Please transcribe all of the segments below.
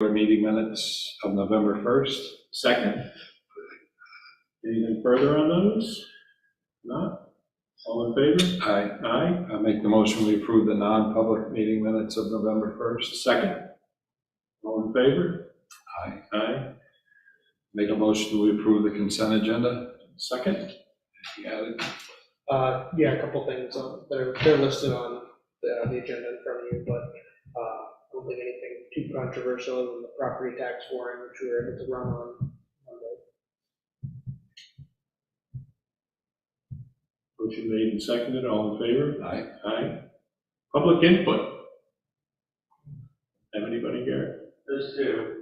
Meeting minutes of November 1st. Second. Anything further on those? Not? All in favor? Aye. Aye. I make the motion we approve the non-public meeting minutes of November 1st. Second. All in favor? Aye. Aye. Make a motion we approve the consent agenda. Second. You got it? Yeah, a couple things, they're listed on the agenda in front of you, but I don't think anything too controversial than the property tax warrant, which we were able to run on Monday. Motion made and seconded. All in favor? Aye. Aye. Public input. Have anybody, Garrett? There's two.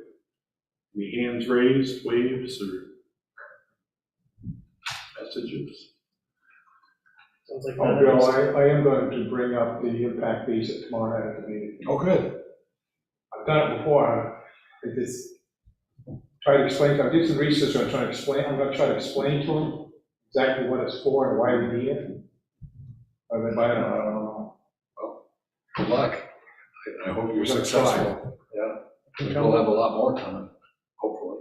Any hands raised, waves, or messages? Sounds like. Oh, Bill, I am going to bring up the impact fees at tomorrow night at the meeting. Oh, good. I've done it before. I just try to explain, I did some research, I'm going to try to explain to them exactly what it's for and why we need it. But I don't know. Good luck. I hope you're We're gonna successful. Yeah. We'll have a lot more coming, hopefully.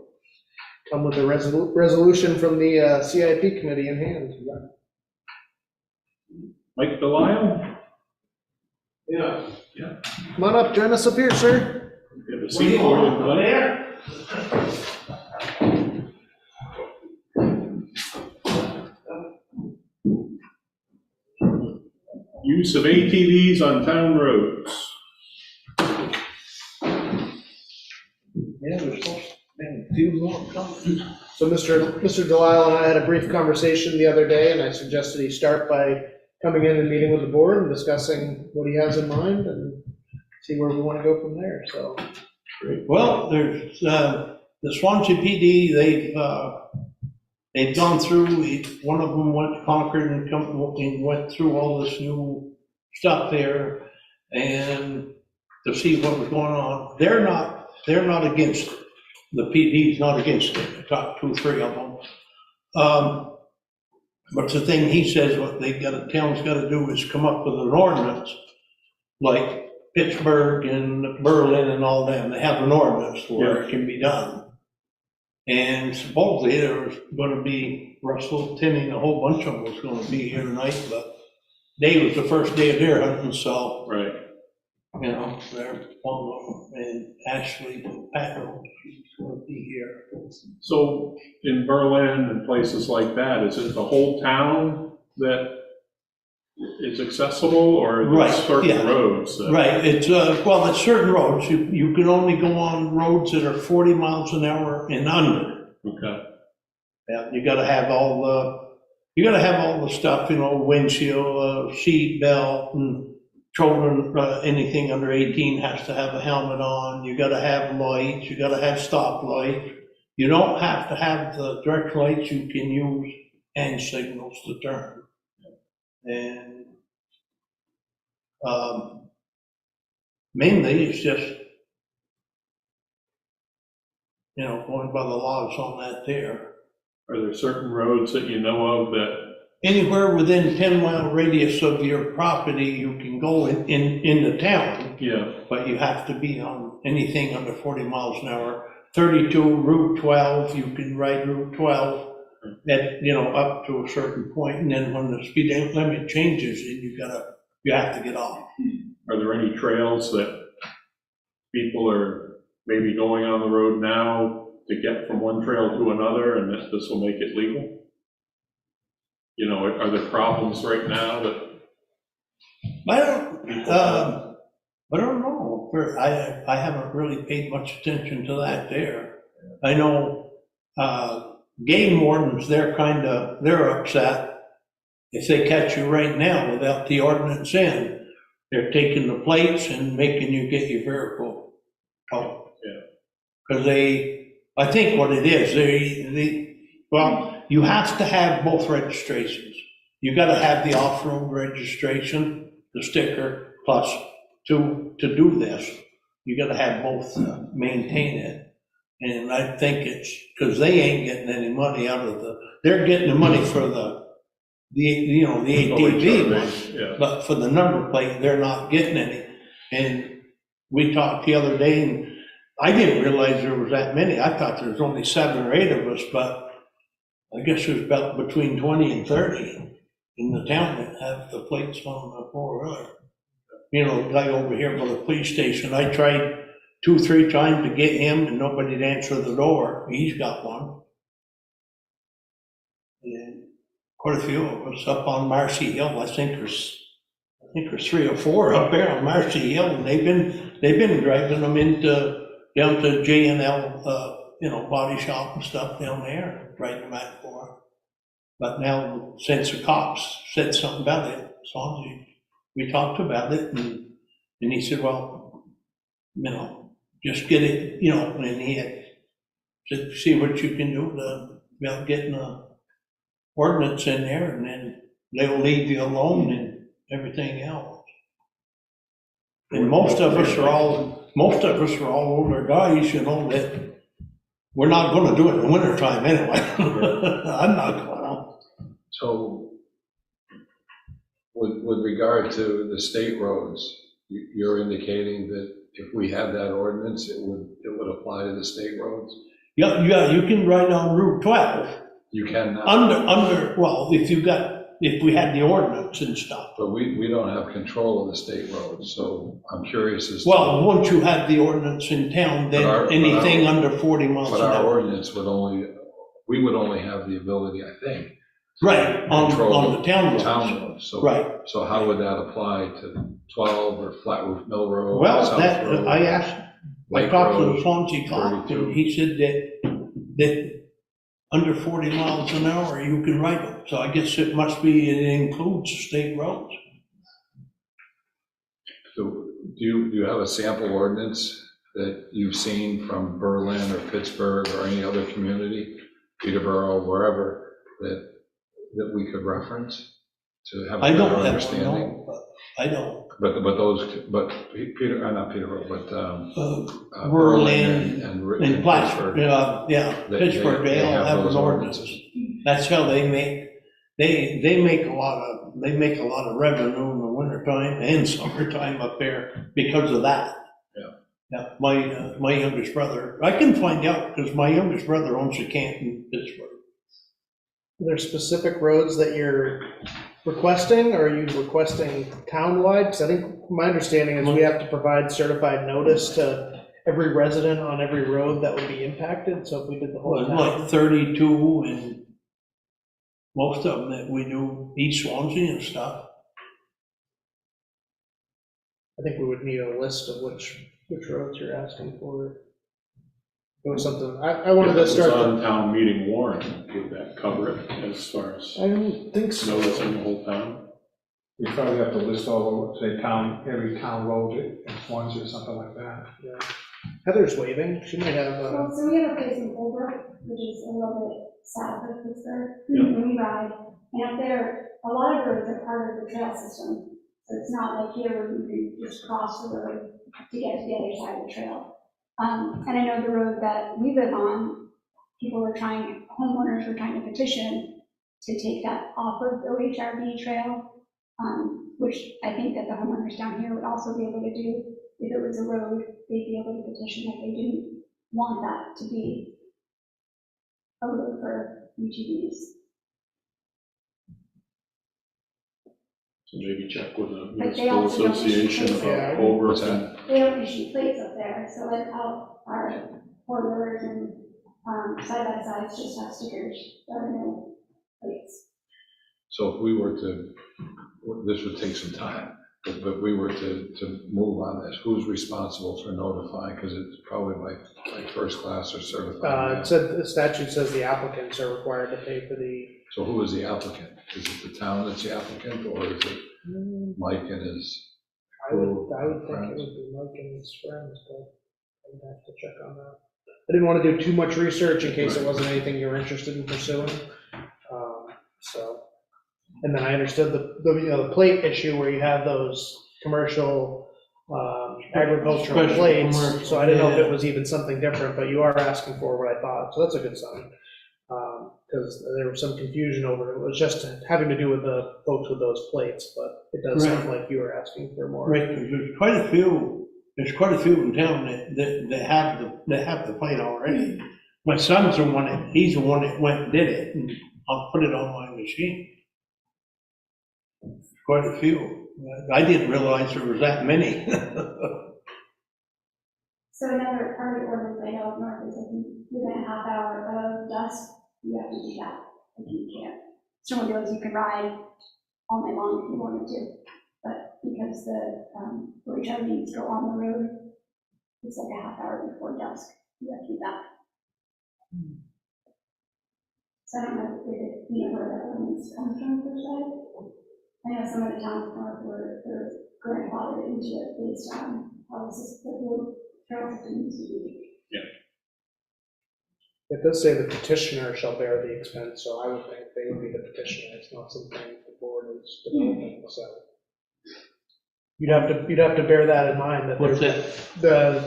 Come with a resolution from the CIP committee in hand. Mike Delisle? Yeah. Come on up, join us up here, sir. We have a seat for you. Glenn. There? Use of ATVs on town roads. Yeah, there's supposed to be a few more coming. So Mr. Delisle and I had a brief conversation the other day, and I suggested he start by coming in and meeting with the board and discussing what he has in mind and see where we want to go from there, so. Well, there's, the Swanzey PD, they've gone through, one of them went to Concord and went through all this new stuff there and to see what was going on. They're not against it. The PD's not against it. I talked to 2 or 3 of them. But the thing he says, what town's gotta do is come up with an ordinance, like Pittsburgh and Berlin and all them, they have an ordinance where it can be done. And supposedly there was gonna be Russell, Timmy, and a whole bunch of them was gonna be here tonight, but day was the first day of deer hunting, so, Right. you know, they're one of them, and Ashley Patrick, she's gonna be here. So in Berlin and places like that, is it the whole town that is accessible, or are there Right, certain yeah. roads? Right, it's, well, it's certain roads, you can only go on roads that are 40 miles an hour and under. Okay. Yeah, you gotta have all the stuff, you know, windshield, seat belt, and children, anything under 18 has to have a helmet on. You gotta have lights, you gotta have stop lights. You don't have to have the direct lights, you can use hand signals to turn. And mainly it's just, you know, going by the laws on that there. Are there certain roads that you know of that? Anywhere within 10-mile radius of your property, you can go in the town, Yeah. but you have to be on anything under 40 miles an hour. 32, Route 12, you can ride Route 12 at, you know, up to a certain point, and then when the speed limit changes, you have to get off. Are there any trails that people are maybe going on the road now to get from one trail to another, and this will make it legal? You know, are there problems right now that? I don't know. I haven't really paid much attention to that there. I know game wardens, they're upset if they catch you right now without the ordinance in. They're taking the plates and making you get your vehicle towed. Yeah. Because I think what it is, well, you have to have both registrations. You gotta have the off-road registration, the sticker, plus to do this, you gotta have both to maintain it. And I think it's, because they ain't getting any money out of they're getting the money for the ATV one, Yeah. but for the number plate, they're not getting any. And we talked the other day, and I didn't realize there was that many. I thought there was only 7 or 8 of us, but I guess there's about between 20 and 30 in the town that have the plates on the four-wheeler. You know, the guy over here by the police station, I tried 2 or 3 times to get him and nobody'd answer the door. He's got one. And quite a few of us up on Marcy Hill. I think there's 3 or 4 up there on Marcy Hill, and they've been driving them down to J&L, you know, body shop and stuff down there, driving them back for. But now, since the cops said something about it, Swanzey, we talked about it, and he said, well, you know, just get it, you know, and he had said, see what you can do about getting a ordinance in there, and then they'll leave you alone and everything else. And most of us are all older guys, you know, that we're not gonna do it in the wintertime anyway. I'm not going. So with regard to the state roads, you're indicating that if we had that ordinance, it would apply to the state roads? Yeah, you can ride on Route 12. You cannot. Well, if we had the ordinance and stuff. But we don't have control of the state roads, so I'm curious as to. Well, once you have the ordinance in town, then anything under 40 miles an hour. But our ordinance we would only have the ability, I think. Right, on the town roads. Town roads, so. Right. So how would that apply to 12 or Flat Roof Mill Road? Well, South Road, I talked to the Swanzey cop, 32. and he said that under 40 miles an hour, you can ride them. So I guess it includes state roads. So do you have a sample ordinance that you've seen from Berlin or Pittsburgh or any other community, Peterborough, wherever, that we could reference to have a better understanding? I don't. But not Peterborough, but Berlin and Plattsburgh. Pittsburgh, they all have an ordinance. That's how they make a lot of revenue in the wintertime and summertime up there because of that. Yeah, my youngest brother, I can find out because my youngest brother owns a camp in Pittsburgh. Are there specific roads that you're requesting, or are you requesting townwide? Because I think my understanding is we have to provide certified notice to every resident on every road that would be impacted. So if we did the whole town. Like 32 and most of them that we do East Swanzey and stuff. I think we would need a list of which roads you're asking for. It was something, I wanted to start. If it's on town meeting warrant, would that cover it as far as I don't think so. noticing the whole town? You probably have to list all, say, every town road in Swansea or something like that. Yeah. Heather's waving, she might have, Well, so we have a place in Holbrook, which is a little bit south of Pittsburgh, Yeah. and we ride, and up there, a lot of roads are part of the trail system. So it's not like here where you can just cross the road to get to the other side of the trail. And I know the road that we live on, homeowners were trying to petition to take that off of the OHRB trail, which I think that the homeowners down here would also be able to do. If it was a road, they'd be able to petition that they didn't want that to be a road for UTVs. So maybe check with the But they municipal also don't issue association plates about there. Holbrook and They don't issue plates up there, so like our four-wheelers and side-by-sides just have stickers, there are no plates. So if we were to, this would take some time, but we were to move on this, who's responsible for notifying? Because it's probably like first class or certified. it said, the statute says the applicants are required to pay for the. So who is the applicant? Is it the town that's the applicant, or is it Mike and his? I would think it would be Mike and his friends, but I'd have to check on that. I didn't want to do too much research in case it wasn't anything you were interested in pursuing. And then I understood the plate issue where you have those commercial agricultural Special plates. commercial, So I didn't know if yeah. it was even something different, but you are asking for what I thought, so that's a good sign. Because there was some confusion over it. It was just having to do with the folks with those plates, but it does sound like you were asking for more. Right, 'cause there's quite a few there's quite a few in town that have the plate already. My son's he's the one that went and did it, and I'll put it on my machine. Quite a few. I didn't realize there was that many. So another part of the ordinance I know of north is if you within a half hour of dusk, you have to do that. If you can't. Snowmobiles, you can ride all night long if you wanted to. But because the recharging go on the road, it's like a half hour before dusk. You have to do that. So I don't know where that ordinance comes from per se. I know some of the towns north were grandfathered into it based on how the trail system needs to be. It does say the petitioner shall bear the expense, so I would think they would be the petitioner. It's not something the board is developing, so. You'd have to bear that in mind, that What's that?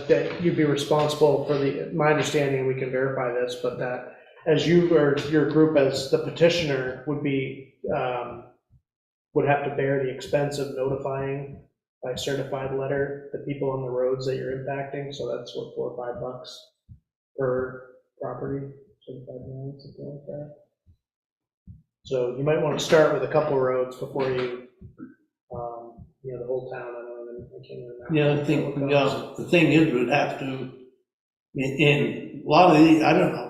that you'd be responsible for my understanding, we can verify this, but that as you, or your group as the petitioner would be, would have to bear the expense of notifying by certified letter the people on the roads that you're impacting, so that's what, $4 or $5 per property, 75 million, something like that. So you might want to start with a couple roads before you, the whole town, I can't remember. Yeah, I think, the thing is, we'd have to, in a lot of these, I don't know.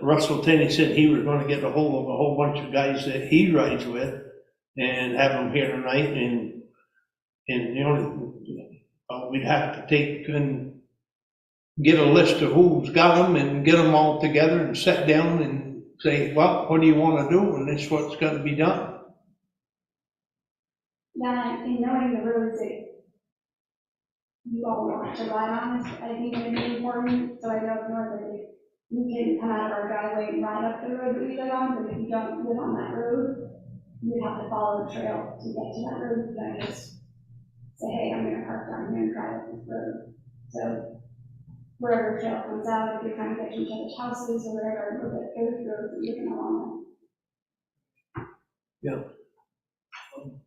Russell Tenney said he was gonna get a hold of a whole bunch of guys that he rides with and have them here tonight, and we'd have to take and get a list of who's got them and get them all together and sit down and say, well, what do you wanna do? And this is what's gotta be done. Yeah, and knowing the roads that you all want to ride on is, I think, going to be important. So I know if north, that we can come out of our driveway and ride up the road that we live on, but if you don't live on that road, you would have to follow the trail to get to that road. You can't just say, hey, I'm going to park down here and drive up this road. So wherever trail comes out, if you're trying to get to each other's houses or whatever, look at those roads that you're going along them. Yeah.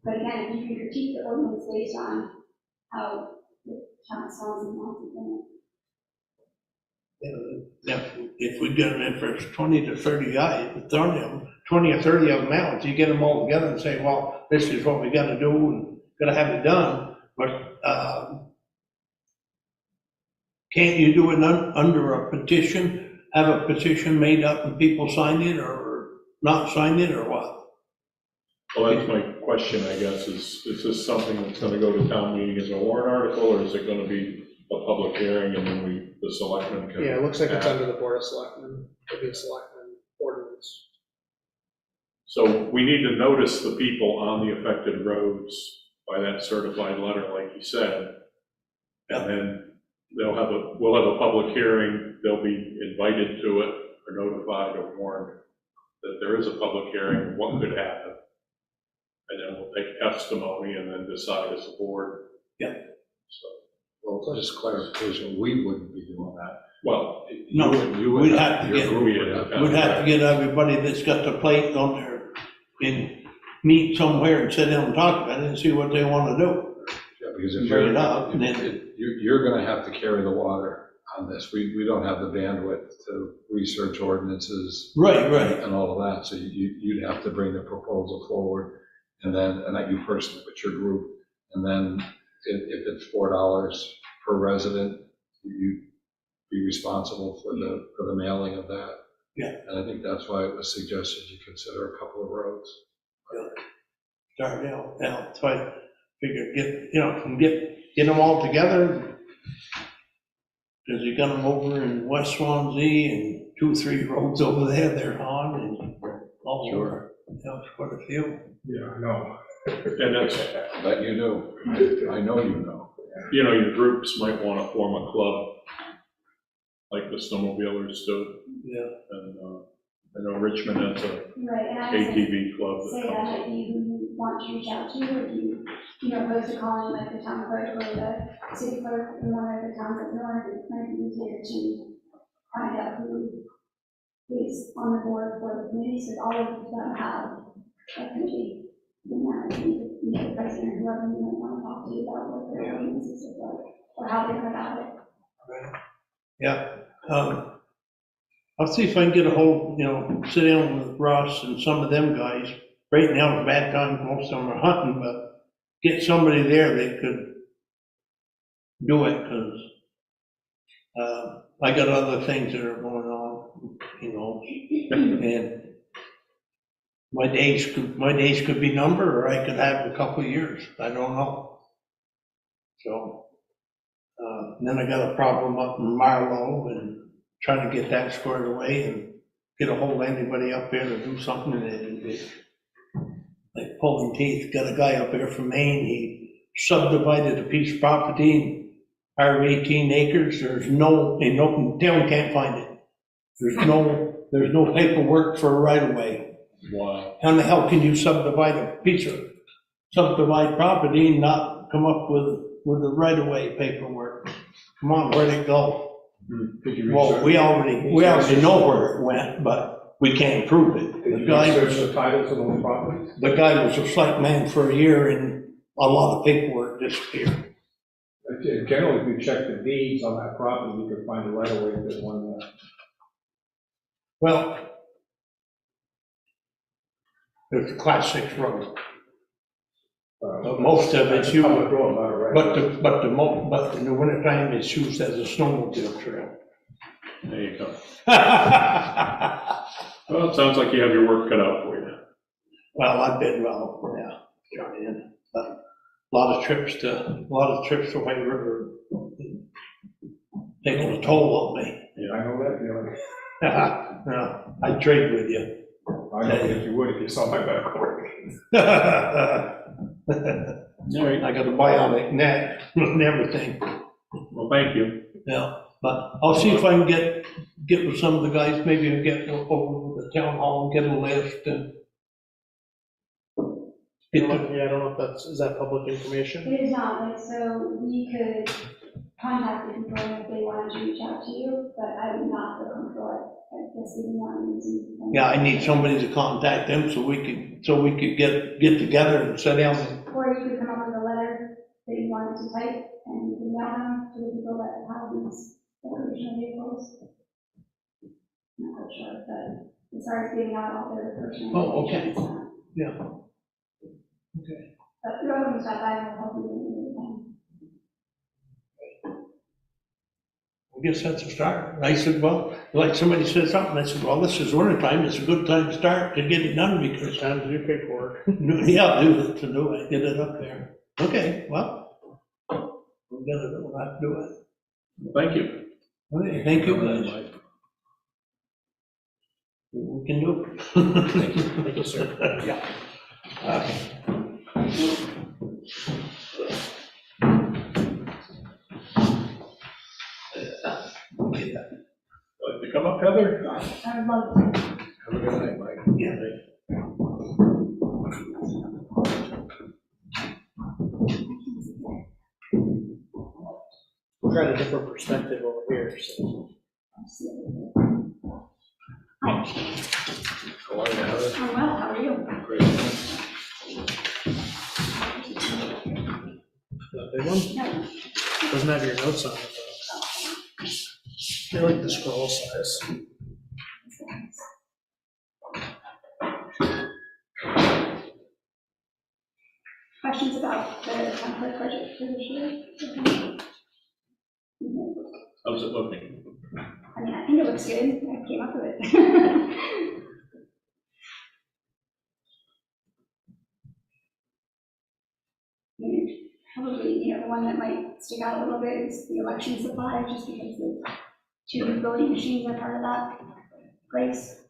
But again, if you can critique the ordinance based on how the town of Swanzey wants it. If we get them in for 20 to 30 guys, 20 or 30 of them out, you get them all together and say, well, this is what we gotta do and gotta have it done, but, can't you do it under a petition, have a petition made up and people sign it or not sign it or what? Well, that's my question, I guess, is this something that's gonna go to town meeting as a warrant article, or is it gonna be a public hearing and then the selectmen can? Yeah, it looks like it's under the Board of Selectmen, it'll be a selectmen ordinance. So we need to notice the people on the affected roads by that certified letter, like you said. And then we'll have a public hearing, they'll be invited to it, or notified or warned that there is a public hearing, what could happen. And then we'll take testimony and then decide as a board. Yeah. So, Well, just clarification, we wouldn't be doing that. well, No, You would we'd have to your get, group would have we'd have to get everybody that's got the plate on there and meet somewhere and sit down and talk about it and see what they wanna do. Yeah, because if Bring you're, it up, and then- you're gonna have to carry the water on this. We don't have the bandwidth to research ordinances Right. and all of that, so you'd have to bring the proposal forward. And not you personally, but your group, and then if it's $4 per resident, you'd be responsible for the mailing of that. Yeah. And I think that's why it was suggested you consider a couple of roads. Start out, yeah, so I figured get them all together. Cause you got them over in West Swanzey and 2 or 3 roads over there they're on and all over. It's quite a few. Yeah, I know. and that's, That you know, I know you know. your groups might want to form a club, like the snowmobilers do. Yeah. And I know Richmond has a Right, and I would ATV club say that that comes might up. be who you want to reach out to, if you opposed to calling like the town clerk or the city clerk in one of the towns up north, it might be easier to find out who is on the board for the committees, because all of them have a committee. And that would be the president, or whoever you might want to talk to about what their ordinances look like, or how they go about it. Yeah, I'll see if I can get a hold, sit down with Russ and some of them guys. Right now is a bad time, most of them are hunting, but get somebody there that could do it, because I got other things that are going on, and my days could be numbered, or I could have a couple of years, I don't know. So, then I got a problem up in Marlow, and trying to get that squared away and get a hold of anybody up there to do something, and it's like pulling teeth. Got a guy up there from Maine, he subdivided a piece of property, our 18 acres, there's no town can't find it. There's no paperwork for a right of way. Wow. How the hell can you subdivide property and not come up with the right of way paperwork? Come on, where'd it go? Did you Well, research? we already know where it went, but we can't prove it. Did The you guy research was, the titles of those properties? the guy was a selectman for a year, and a lot of paperwork disappeared. Generally, if you check the deeds on that property, you could find a right of way if there's one there. Well, there's a class 6 road. Most of it's used, Public road, not a right. but in the wintertime, it's used as a snowmobile trail. There you go. Well, it sounds like you have your work cut out for you. Well, I've been, trying, but a lot of trips to White River, taking a toll on me. Yeah, I know that feeling. No, I'd trade with you. I know if you would, if you saw my back work. I got a bionic neck and everything. Well, thank you. Yeah, but I'll see if I can get with some of the guys, maybe I'll get over to the town hall and get a list and. I don't know is that public information? It is not, like, so we could contact the people if they wanted to reach out to you, but I would not feel comfortable, I guess, even not using. Yeah, I need somebody to contact them so we could get together and sit down and. Or you could come up with a letter that you wanted to type, and you can mail them to the people that have these recreational vehicles. I'm not quite sure, but as far as getting out all their personal. Oh, okay. information, Yeah. Okay. but through other stuff, I will help you with I guess that's a start. I said, well, like somebody said something, I said, well, this is winter time, it's a good time to start to get it done because. Time to do paperwork. Yeah, to do it, get it up there. Okay, well, we'll have to do it. Thank you. Okay, thank you guys. We can do it. Thank you, sir. Yeah. Okay. Like to come up, Heather? I would love to. Have a good night, Mike. Yeah. We've got a different perspective over here, so. Hi, How are you, Heather? I'm well, how are you? Great. That big one? No. Doesn't have your notes on it, though. I like the scroll size. Questions about the template budget for this year? How's it looking? I mean, I think it looks good, I came up with it. Probably, the one that might stick out a little bit is the election supply, just because the 2 new voting machines are part of that price.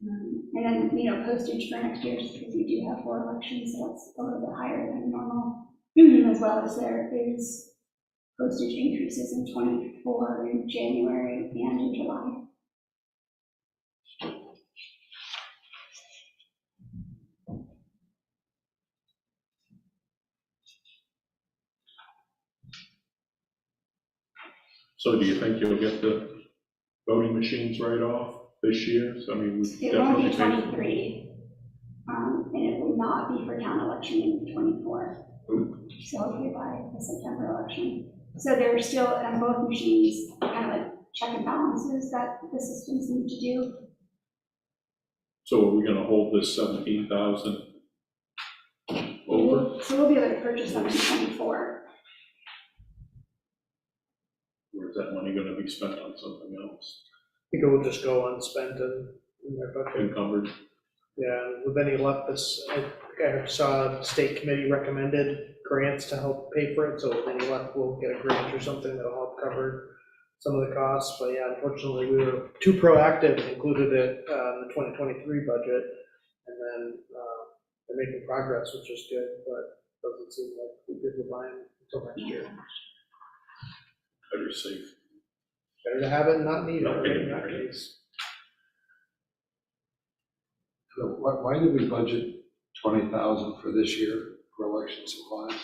And then, postage for next year, just because we do have 4 elections, so it's a little bit higher than normal. As well as there is postage increases in 24 in January and in July. So do you think you'll get the voting machines right off this year? So, I mean, we It won't be definitely. 23. and it will not be for town election in '24. So hopefully by the September election. So there are still, on both machines, kind of like check and balances that the systems need to do. So are we gonna hold this 17,000 over, So we'll be able to purchase them in '24. or is that money gonna be spent on something else? I think it will just go unspent in their budget. Encumbered? Yeah, with any luck, I saw state committee recommended grants to help pay for it, so with any luck, we'll get a grant or something that'll help cover some of the costs, but yeah, unfortunately, we were too proactive, included it in the 2023 budget, and then they're making progress, which is good, but doesn't seem like we did the line until next year. Better safe. Better to have it and not need it, Not right, need in it, that right. case. So why did we budget 20,000 for this year for election supplies?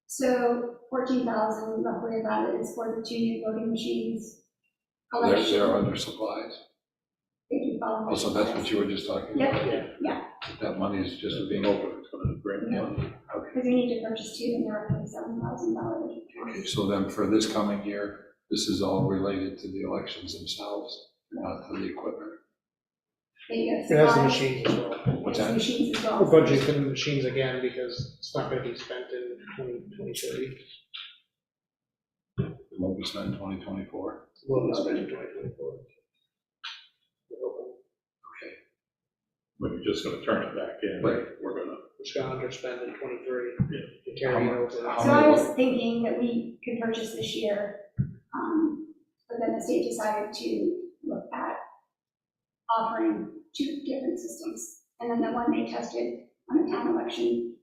So 14,000 roughly of that is for the 2 new voting machines. They're under supplies. They do follow. Also, that's what you were just talking Yep. about? Yeah. That money is just being Over, it's gonna grant Yeah. money. Because we need to purchase 2, and they're roughly $7,000. Okay, so then for this coming year, this is all related to the elections themselves, not to the equipment? They get It has the supplies. machines as well. What's It's that? machines as well. We're budgeting for the machines again because it's not gonna be spent in 2023. It won't be spent in 2024? Will be spent in 2024. Okay. But you're just gonna turn it back in, Right. we're gonna, It's gonna underspend in '23 Yeah. to carry it How over. much- So I was thinking that we could purchase this year, but then the state decided to look at offering 2 different systems. And then the one they tested on the town election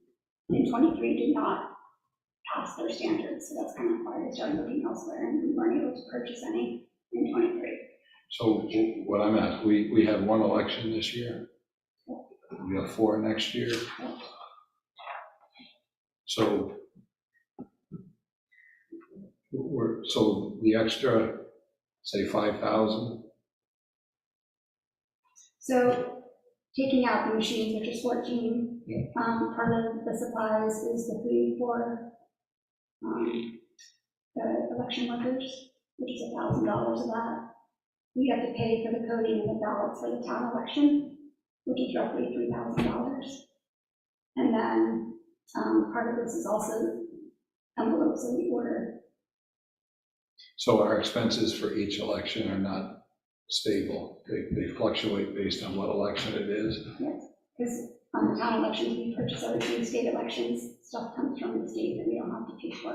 in '23 did not pass their standards, so that's kind of why they started looking elsewhere, and we weren't able to purchase any in '23. So what I'm at, we had 1 election this year. We have 4 next year. So so the extra, say 5,000, So taking out the machines, which is 14, Yeah. part of the supplies is the fee for the election workers, which is $1,000 of that. We have to pay for the coding and the ballots for the town election, which is roughly $3,000. And then part of this is also envelopes that we order. so our expenses for each election are not stable. They fluctuate based on what election it is. Yes, because on the town elections, we purchase everything. State elections, stuff comes from the state that we don't have to pay for.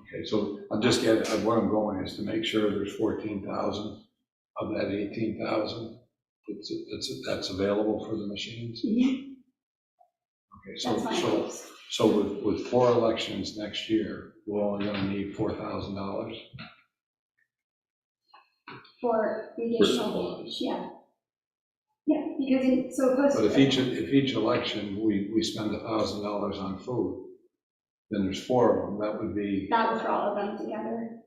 Okay, so I'm just getting, where I'm going is to make sure there's 14,000 of that 18,000 that's available for the machines. Okay, That's my hopes. so with 4 elections next year, we're only gonna need $4,000. For the For additional, supplies. yeah. Yeah, because so opposed But to. if each election, we spend $1,000 on food, then there's 4 of them, that would be, That was for all of them together.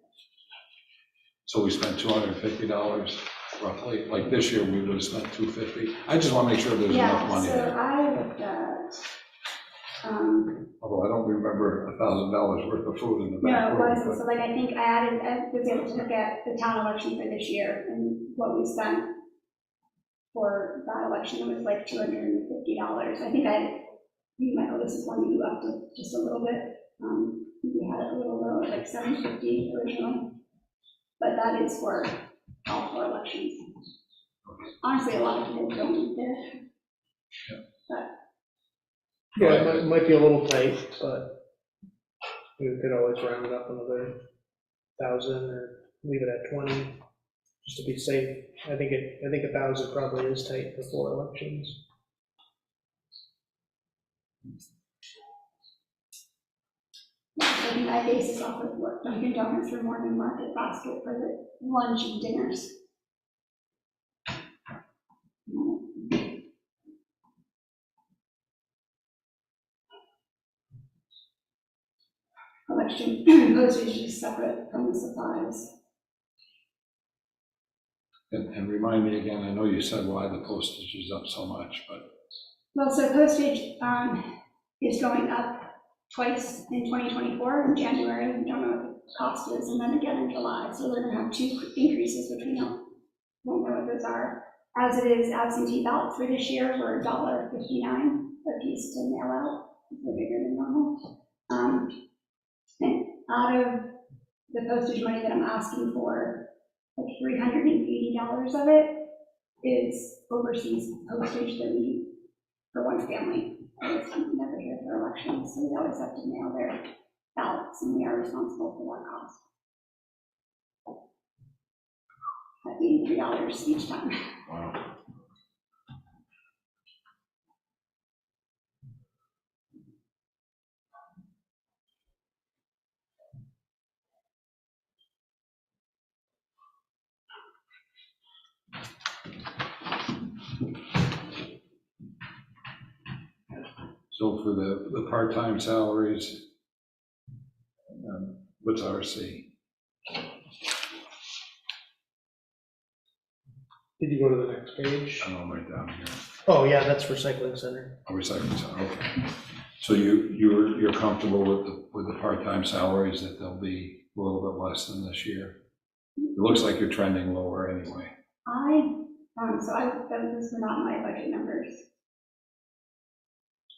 so we spent $250 roughly. Like this year, we would have spent $250. I just wanna make sure there's enough Yeah, money so there. I looked at, Although I don't remember $1,000 worth of food in the back no, it room. wasn't, so like I think I was able to look at the town election for this year and what we spent for that election, it was like $250. I think Michael, this is one that you upped it just a little bit. We had it a little lower, like $750 originally. But that is for all 4 elections. Honestly, a lot of people don't eat there. Yeah, it might be a little tight, but we could always round it up another 1,000 or leave it at 20, just to be safe. I think 1,000 probably is tight for 4 elections. I think I base this off of what Dunkin' Donuts for morning market basket for the lunch and dinners. Election postage is separate from the supplies. And remind me again, I know you said why the postage is up so much, but Well, so postage is going up twice in 2024, in January, we don't know what the cost is, and then again in July. So we're gonna have 2 increases, which we won't know what those are. As it is, absentee ballots for this year were $1.59 a piece to mail out, they're bigger than normal. And out of the postage money that I'm asking for, like $380 of it is overseas postage that we, for one family, is never here for elections, so we always have to mail their ballots, and we are responsible for that cost. That being $3 each time. Wow. So for the part-time salaries, what's RC? Did you go to the next page? I don't know, right down here. Oh, yeah, that's recycling center. Oh, recycling center, okay. So you're comfortable with the part-time salaries, that they'll be a little bit less than this year? It looks like you're trending lower anyway. Those were not my budget numbers.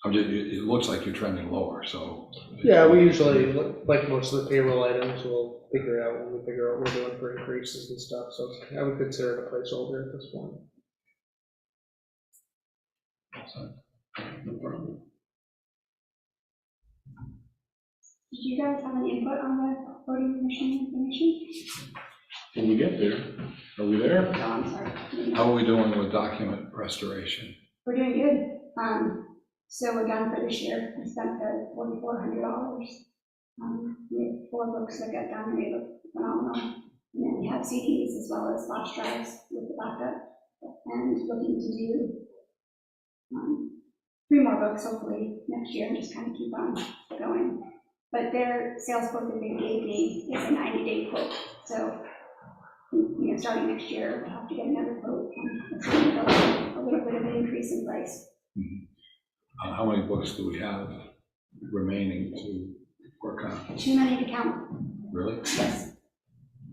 It looks like you're trending lower, so. Yeah, we usually, like most of the payroll items, we'll figure out when we figure out what we're doing for increases and stuff, so I would consider it a placeholder at this point. No problem. Did you guys have any input on the voting machine information? When we get there, are we there? Oh, I'm sorry. How are we doing with document restoration? We're doing good. So we're done for this year. We spent the $4,400. We have 4 books that got done. They look phenomenal. And then we have CDs as well as flash drives with the backup. And looking to do 3 more books hopefully next year, and just kind of keep on going. But their sales quote that they gave me is a 90-day quote. So, starting next year, we'll have to get another quote. It's going to go a little bit of an increase in price. Mm-hmm. How many books do we have remaining to work on? Too many to count. Really? Yes.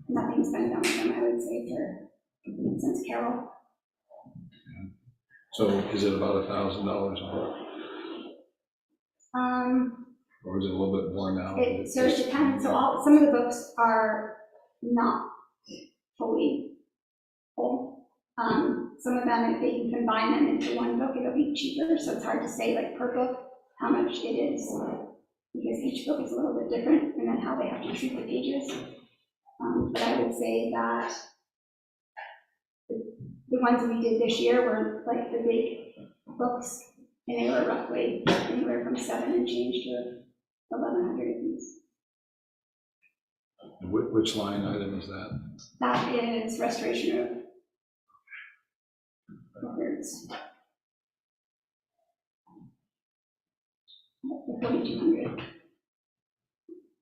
Nothing's been done with them, I would say, since Carol. So is it about $1,000 a book? Or is it a little bit more now? So it depends. So some of the books are not fully full. Some of them, if they can combine them into one book, it'll be cheaper. So it's hard to say, like, per book how much it is, because each book is a little bit different, and then how they have to treat the pages. But I would say that the ones that we did this year were like the big books, and they were roughly anywhere from 7 and change to 1,100 a piece. Which line item is that? That is restoration of records. 4,200.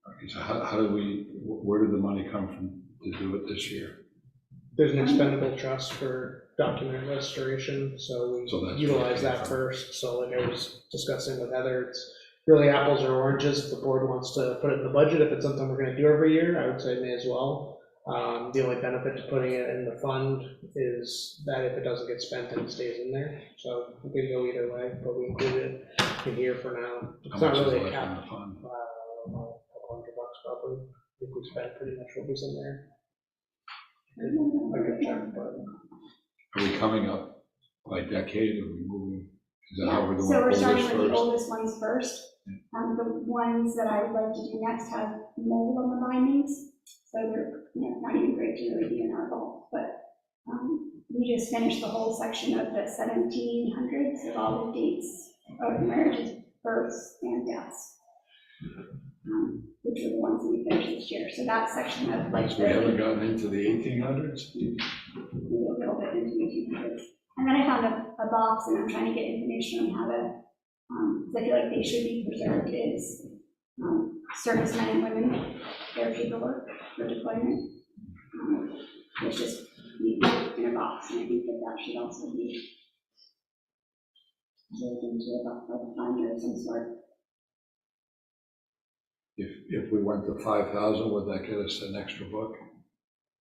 Okay, so where did the money come from to do it this year? There's an expendable trust for document restoration, so we that's utilize that first. So like I was discussing with Heather, it's really apples or oranges. If the board wants to put it in the budget, if it's something we're gonna do every year, I would say may as well. The only benefit to putting it in the fund is that if it doesn't get spent, then it stays in there. So we can go either way, but we include it in here for now. It's How not much is really a left in cap. the fund? A couple $100 probably. I think we spent pretty much what was in there. I could check, but. Are we coming up by decade? Are we moving? Is that how we're doing? So we're starting oldest with the first? oldest ones first. The ones that I would like to do next have mold on the bindings, so they're not even great to really be in our vault. But we just finished the whole section of the 1700s of all the dates of marriages, births, and deaths, which are the ones that we finished this year. So that section of like So we haven't gotten into the 1800s? maybe a little bit into the 1800s. And then I found a box, and I'm trying to get information on how to, because I feel like they should be preserved, is servicemen and women, their paperwork for deployment. It's just in a box, and I think that should also be reserved into a fund or some sort. If we went to 5,000, would that get us an extra book?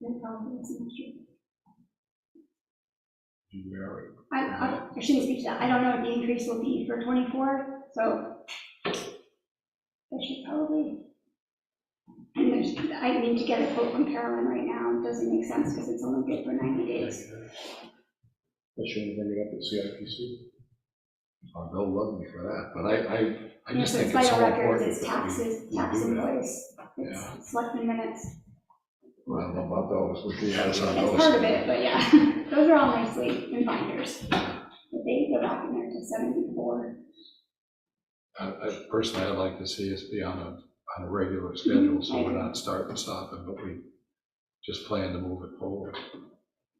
Then probably some extra. We already- I shouldn't speak to that. I don't know what the increase will be for 24, so I should probably. And I need to get a quote from Carolyn right now. It doesn't make sense because it's only good for 90 days. I shouldn't bring it up at CIPC. Oh, they'll love me for that, but I just So think it's it's so vital records, important. it's that we- taxes, we tax do that. invoice, Yeah. it's selectmen minutes. Well, I don't know about those, we can add some of It's those. part of it, but yeah, those are all nicely in binders. But they go back in there to 74. Personally, I'd like to see us be on a regular schedule, so we're not starting and stopping, but we just plan to move it forward.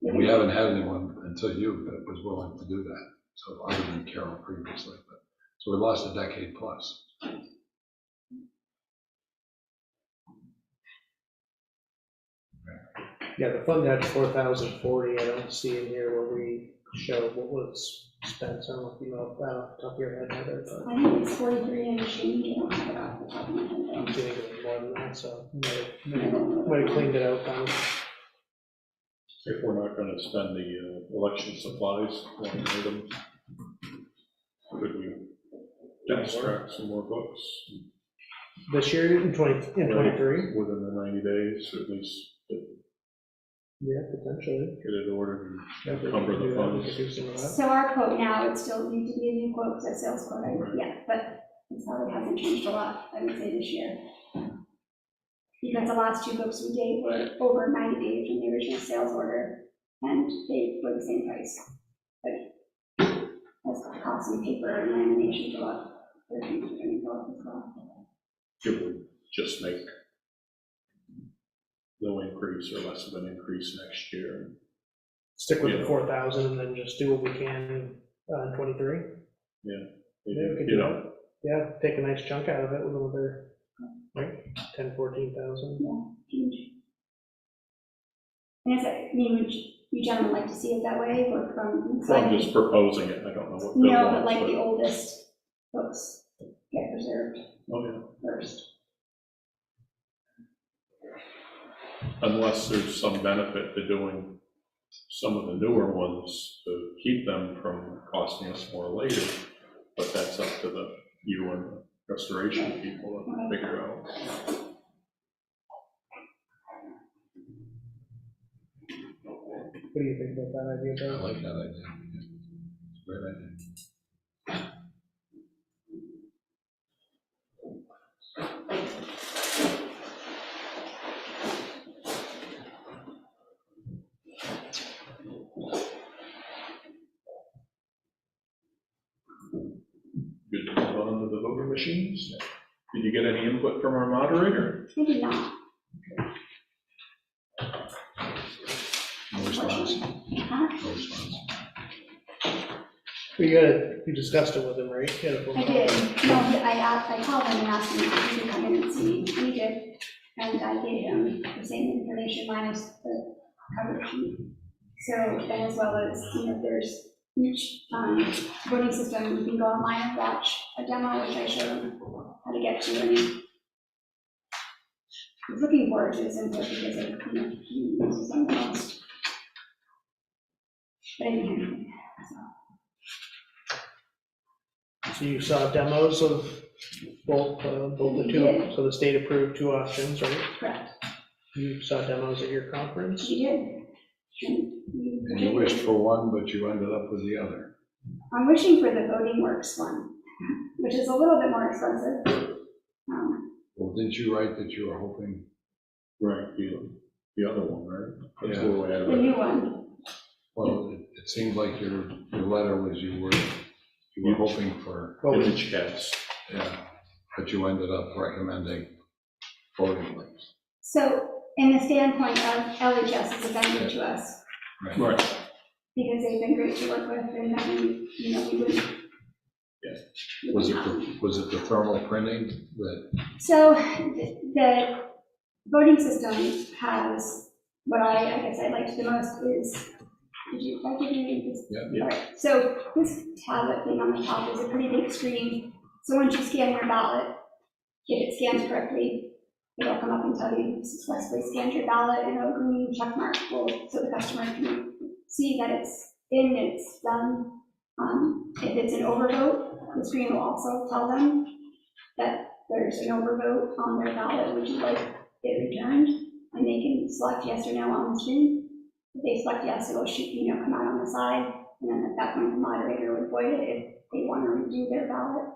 And we haven't had anyone until you that was willing to do that, so other than Carol previously, but, so we lost a decade plus. Yeah, the fund had 4,040, I don't see in here where we show what was spent, so I don't know if you know that off the top of your head, Heather, but I think it's 43 and change, I don't have it off the top of my head. I think it was more than that, so might have cleaned it out, kind of. If we're not gonna spend the election supplies line item, could we extract some more books This year, in 23? within the 90 days, at least Yeah, potentially. get it ordered Yeah, and we cover could do the that, we funds? could do some of that. So our quote now, it still need to be a new quote, because that sales quote, Right. yeah, but it probably hasn't changed a lot, I would say, this year. Because the last two books we did were over 90 days from the original sales order, and they were the same price. But as costs and paper and lamination go up, their fees are gonna go up as well. It would just make no increase or less of an increase next year. Stick with Yeah. the 4,000 and then just do what we can in 23? Yeah, we could You do know, that. Yeah, take a nice chunk out of it with another, right, 10, 14,000. Yeah, huge. And I mean, would you gentlemen like to see it that way, or from? well, I'm just proposing it, I don't know what Bill No, but wants, like the oldest books get preserved oh, yeah. first. Unless there's some benefit to doing some of the newer ones to keep them from costing us more later, but that's up to you and the restoration people to figure out. What do you think about that idea, I Bill? like that idea. It's a great idea. Good to move on to the voter machines. Did you get any input from our moderator? I did not. No response, Huh? no response. You discussed it with him, right? You had a phone I call. did. No, I called him and asked him if he could come in and see. He did. And I gave him the same information minus the cover sheet. So, and as well as, there's each voting system, you can go online and watch a demo, which I showed him how to get to. And I was looking forward to his input because of, he uses them the most. But anyway, So you saw demos of both the two, Yeah. so the state approved two options, right? correct. You saw demos at your conference? He did. And you wished for one, but you ended up with the other. I'm wishing for the Voting Works one, which is a little bit more expensive. Well, didn't you write that you were hoping? Right, the other one, right? That's Yeah. the way I The read it. new one, Well, it seemed like your letter was you were hoping for, Image cats. yeah, but you ended up recommending voting links. so in the standpoint of LHS is a vendor to us, Right. because they've been great to work with, and that we, we wouldn't. Yeah. Was it the thermal printing that, So the voting system has, what I guess I liked the most is I give you this? Yeah. All right, so this tablet thing on the top is a pretty big screen. So once you scan your ballot, if it scans correctly, it'll come up and tell you successfully scanned your ballot, and a green check mark will, so the customer can see that it's in, it's done. If it's an overvote, the screen will also tell them that there's an overvote on their ballot, would you like it returned? And they can select yes or no on the screen. If they select yes, it'll shoot, come out on the side, and then at that point, the moderator would void it if they want to redo their ballot.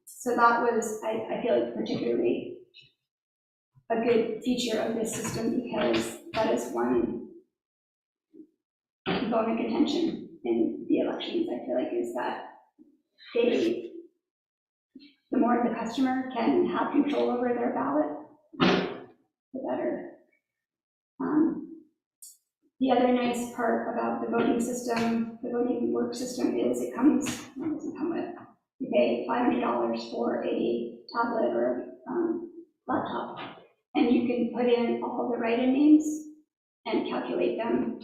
So that was, I feel like, particularly a good feature of this system, because that is one bone of contention in the elections, I feel like, is that the more the customer can have control over their ballot, the better. The other nice part about the voting system, the voting work system, is it doesn't come with, you pay $500 for a tablet or laptop, and you can put in all the write-in names and calculate them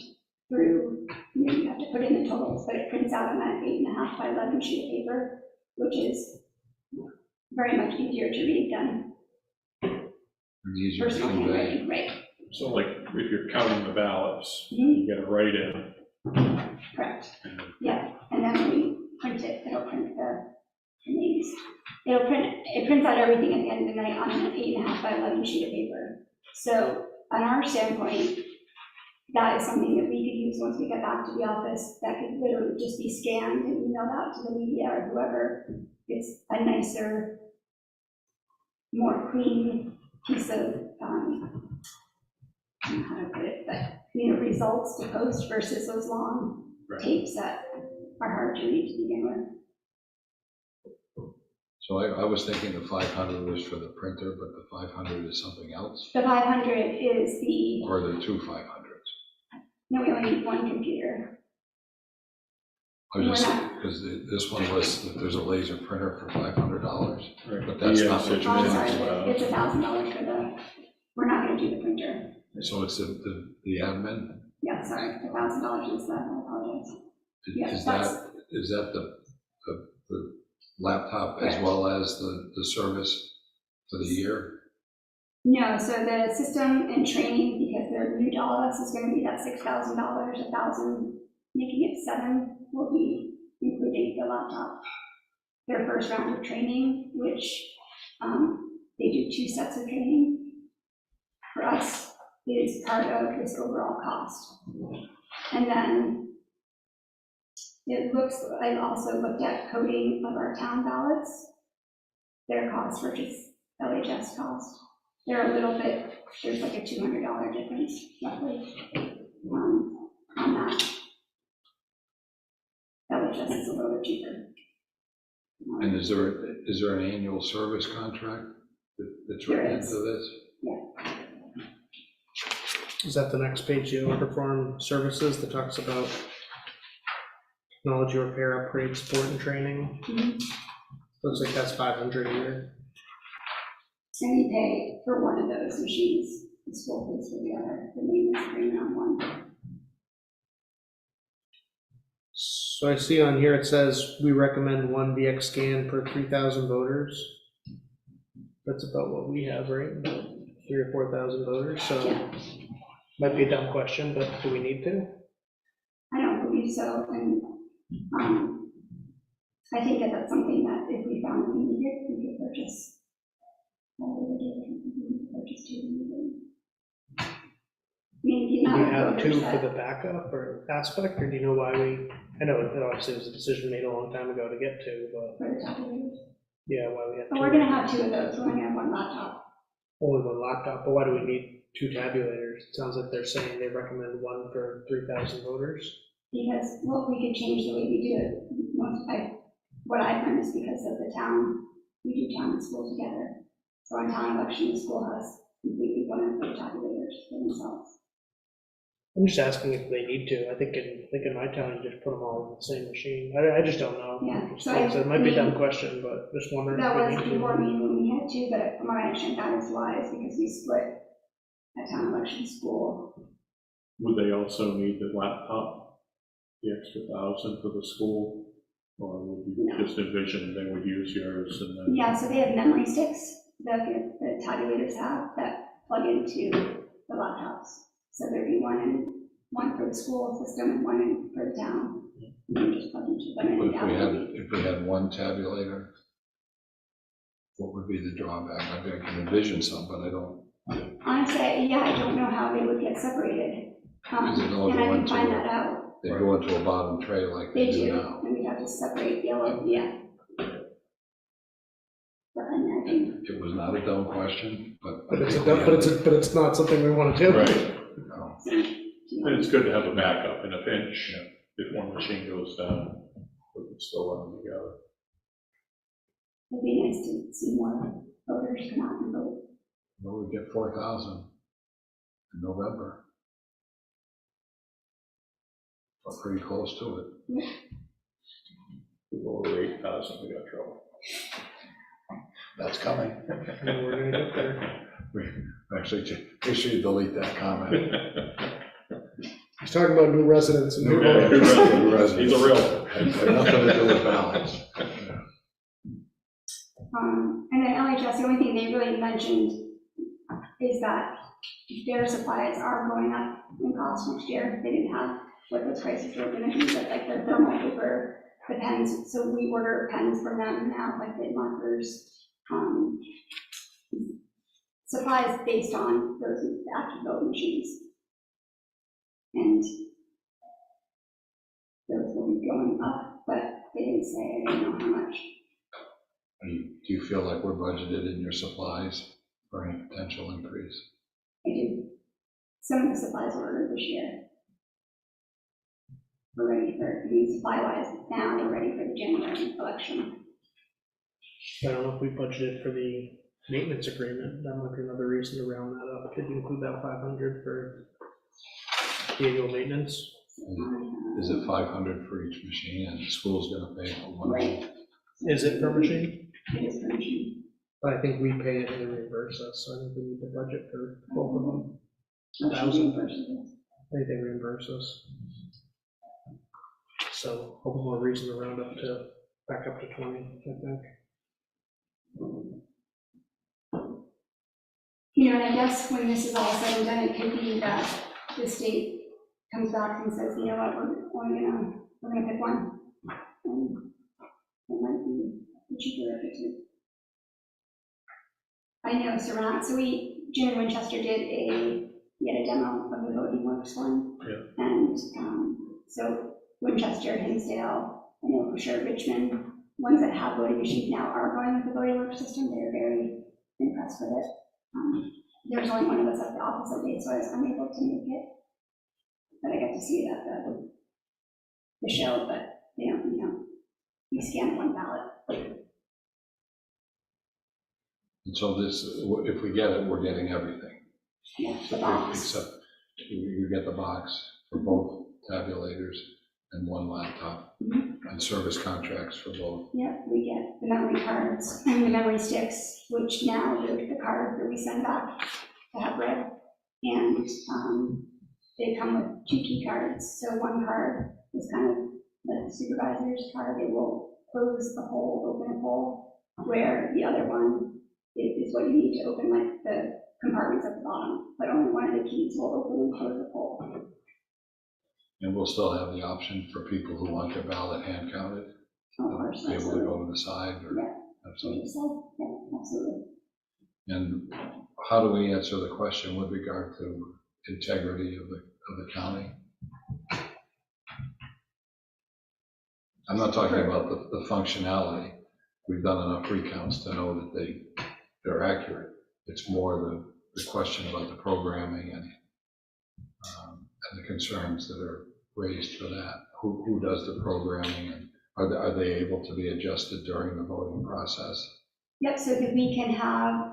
through, you have to put in the totals, but it prints out on that 8.5 by 11 sheet of paper, which is very much easier to read than Easier to personal convey. handwriting, right? So like, if you're counting the ballots, Mhm. you get a write-in. Correct, yeah, and then when we print it, it'll print the names. It prints out everything at the end of the night on an 8.5 by 11 sheet of paper. So on our standpoint, that is something that we could use once we get back to the office, that could literally just be scanned and emailed out to the media or whoever. It's a nicer, more clean piece of, I don't know how to put it, but, results to post versus those long Right. tapes that are hard to read to begin with. So I was thinking the 500 was for the printer, but the 500 is something else, The 500 is the, or the two 500s? no, we only need one computer. I was just, We're not- because this one was, that there's a laser printer for $500, Right. but that's Yeah, not what Oh, I'm you're sorry, saying. it's $1,000 for we're not gonna do the printer. So it's the admin? Yeah, sorry, $1,000 is that, I apologize. Yeah, Is that the laptop as Correct. well as the service for the year? No, so the system and training, because they're new to all of us, is gonna be that $6,000, 1,000, making it 7, will be including the laptop. Their first round of training, which they do 2 sets of training, for us, is part of this overall cost. And then I also looked at coding of our town ballots, their cost versus LHS cost. They're a little bit, there's like a $200 difference roughly on that. LHS is a little bit cheaper. And is there an annual service contract that's There written is. into this? Is that the next page, you perform services that talks about technology repair, upgrade, support, and training? Mhm. Looks like that's 500 a year. And we pay for one of those machines, the school pays for the other, the maintenance agreement on one. So I see on here, it says we recommend 1 VX scan per 3,000 voters. That's about what we have, right? About 3,000 or 4,000 voters, so Yeah. might be a dumb question, but do we need to? I don't believe so, and I think that that's something that if we found that we needed, we could purchase. We could purchase 2. I mean, Do we have voters 2 that- for the backup or aspect, or do you know why I know it obviously was a decision made a long time ago to get 2, but For the tabulators. yeah, why we have 2? But we're gonna have 2 of those, we're gonna have 1 laptop. Only 1 laptop, but why do we need 2 tabulators? It sounds like they're saying they recommend 1 for 3,000 voters. Because, well, we could change the way we do it. What I find is because of the town, we do town and school together. So on town election, the school has completely one of the tabulators for themselves. I'm just asking if they need to. I think in my town, you just put them all in the same machine. I just don't know. Yeah, Just so like I said, it might be a I mean, dumb question, but just wondering That if was we need before to. me when we had 2, but from my understanding, that is why, is because we split a town election school Would they also need the laptop, the extra 1,000 for the school? Or would you No. just envision they would use yours and then? Yeah, so they have memory sticks that the tabulators have that plug into the laptops. So there'd be one for the school system and one for the town. And you just plug each of them in But and if we had one tabulator, what would be the drawback? I mean, I can envision some, but I don't. Honestly, yeah, I don't know how they would get separated. Is it all And I going can find to- that out. They go into a bottom tray like They they do do, now. and we have to separate yellow, yeah. But I imagine, It was not a dumb question, but. But it's not something we want to do. Right, No. and it's good to have a backup in a pinch. If one machine goes down, we can still run them together. it'd be nice to see more voters come out and vote. Well, we get 4,000 in November. We're pretty close to it. We go over 8,000, we got trouble. That's coming. And we're gonna get there. Actually, make sure you delete that comment. He's talking about new residents and new. New residents. He's a real. Had nothing to do with balance. And then LHS, the only thing they really mentioned is that their supplies are going up in cost next year. They didn't have what those prices were gonna be, but like the thermal paper, the pens, so we order pens from them now, like bid markers, supplies based on those active vote machines. And those will be going up, but they didn't say, I don't know how much. Do you feel like we're budgeted in your supplies for any potential increase? I do. Some of the supplies were ordered this year. We're ready for, supply-wise, now we're ready for the January election. I don't know if we budgeted for the maintenance agreement. That might be another reason to round that up. Could you include that 500 for the annual maintenance? Is it 500 for each machine and the school's gonna pay for one? Right. Is it per machine? It is per machine. But I think we pay it and they reimburse us, so I think we need to budget for both of them. Motion versus- I think they reimburse us. So hopefully more reason to round up to, back up to 20, I think. You know, and I guess when this is all said and done, it could be that the state comes back and says, you know what, we're gonna pick one. And it might be cheaper if it's. I know Surround, so Jim and Winchester did a demo of the voting works one. Yeah. And so Winchester, Hinsdale, I know for sure Richmond, ones that have voting machines now are going with the voting works system. They're very impressed with it. There was only one of us at the office that day, so I was unable to make it. But I got to see it at the show, but they don't, we scanned one ballot. And so this, if we get it, we're getting everything. Yeah, the box. Except you get the box for both tabulators and one laptop, and service contracts for both. Yeah, we get the memory cards and the memory sticks, which now the cards that we send back to have read. And they come with 2 key cards. So one card is kind of the supervisor's card. It will close the hole, open a hole, where the other one is what you need to open, like the compartments at the bottom, but only one of the keys will open and close the hole. And we'll still have the option for people who want their ballot hand counted, Of course, be able to absolutely. go to the side or. Yeah. Absolutely. So, yeah, absolutely. And how do we answer the question with regard to integrity of the county? I'm not talking about the functionality. We've done enough recounts to know that they're accurate. It's more the question about the programming and the concerns that are raised for that. Who does the programming, and are they able to be adjusted during the voting process? Yep, so that we can have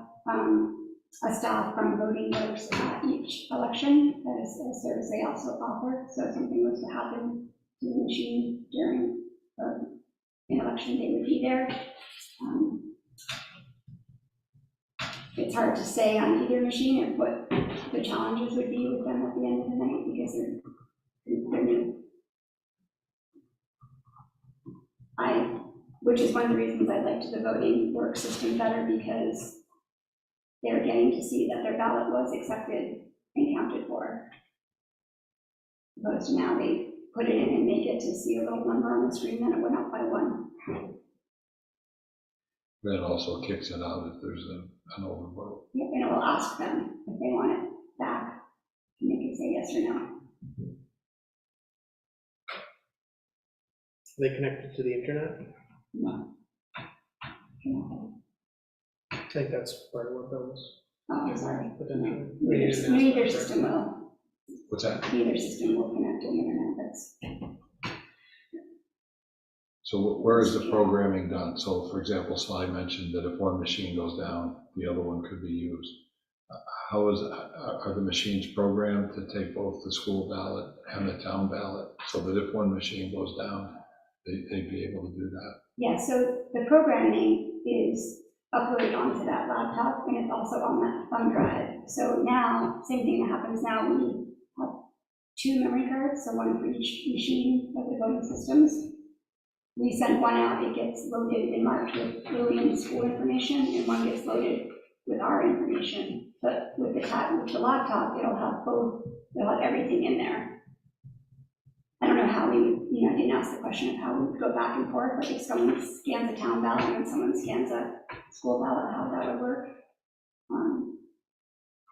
a staff from voting works at each election as a service they also offer. So if something was to happen to the machine during an election, they would be there. It's hard to say on either machine if what the challenges would be with them at the end of the night, because they're new. Which is one of the reasons I liked the voting work system better, because they're getting to see that their ballot was accepted and counted for. Opposed to now, they put it in and they get to see a little number on the screen, then it went up by 1. Then it also kicks it out if there's an overvote. Yeah, and it will ask them if they want it back, and they can say yes or no. They connected to the internet? No. I think that's part of what Bill was Oh, sorry. potentially. Maybe their system will. What's that? Either system will connect to the internet, that's. So where is the programming done? So for example, Sly mentioned that if one machine goes down, the other one could be used. Are the machines programmed to take both the school ballot and the town ballot, so that if one machine goes down, they'd be able to do that? Yeah, so the programming is uploaded onto that laptop, and it's also on that thumb drive. So now, same thing that happens now, we have 2 memory cards, so one for each machine of the voting systems. We send one out, it gets loaded and marked with Lien's school information, and one gets loaded with our information. But with the laptop, it'll have both, it'll have everything in there. I don't know how we would, I didn't ask the question of how we would go back and forth, like if someone scans a town ballot and someone scans a school ballot, how that would work.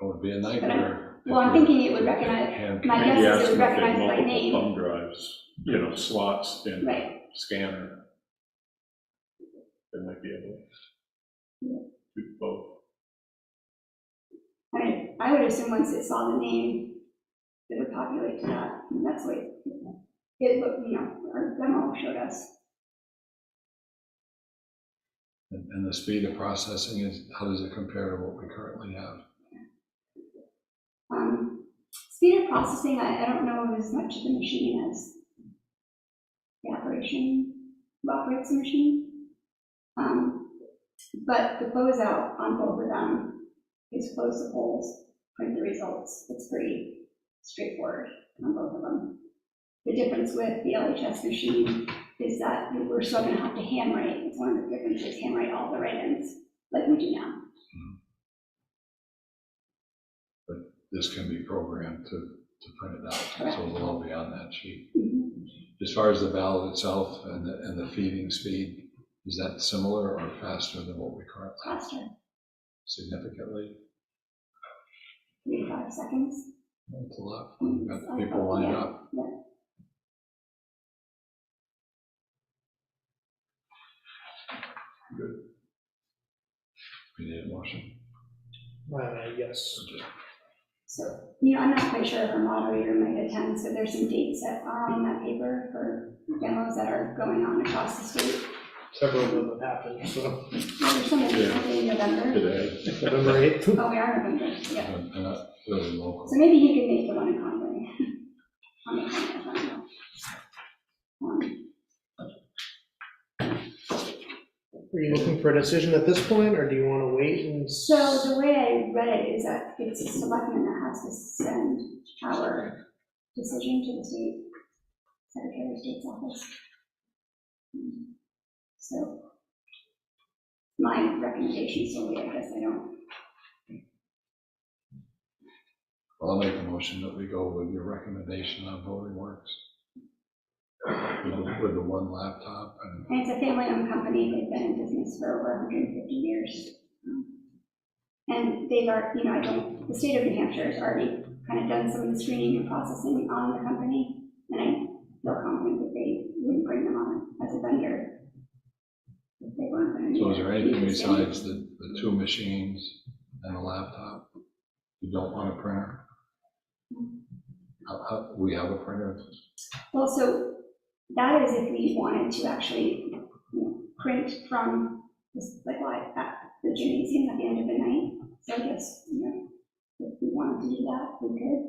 It would be a nightmare. Well, I'm thinking it would recognize, my guess Maybe is ask it them would if they recognize have by multiple name. thumb drives, slots in the Right. scanner. They might be able to do both. I mean, I would assume once it saw the name, it would populate to that, and that's what it looked, our demo showed us. And the speed of processing how does it compare to what we currently have? Speed of processing, I don't know as much of the machine as the operation, who operates the machine. But the closeout on both of them is close the polls, print the results. It's pretty straightforward on both of them. The difference with the LHS machine is that we're still going to have to handwrite. It's one of the differences, handwrite all the write-ins like we do now. But this can be programmed to print it out, Correct. so it'll all be on that sheet. Mm-hmm. As far as the ballot itself and the feeding speed, is that similar or faster than what we currently have? Faster, Significantly? 3 to 5 seconds. That's a lot. You've got people lined up. Yeah. Good. We need a motion. Yes. So, I'm not quite sure if our moderator might attend, so there's some dates that are on that paper for demos that are going on across the state. Several of them have happened, so Well, there's some in November. Today, November 8th. Oh, we are in November, yeah. And not really local. So maybe he can make the one in Conway. I'll make one in Conway. Are you looking for a decision at this point, or do you want to wait and? So the way I read it is that it's the selectmen that has to send our decision to the state Secretary of State's office. So my recommendation is solely, I guess I don't. Well, I'll make a motion that we go with your recommendation on voting works. With the one laptop and And it's a family-owned company. They've been in business for over 150 years. And they've already, the state of New Hampshire has already kind of done some of the screening and processing on the company. And I feel confident that they wouldn't bring them on as a vendor if they weren't going to. so is there anything besides the 2 machines and a laptop? You don't want a printer? We have a printer? Well, so that is if we wanted to actually, print from this, like at the gymnasium at the end of the night. So I guess, if we wanted to do that, we could.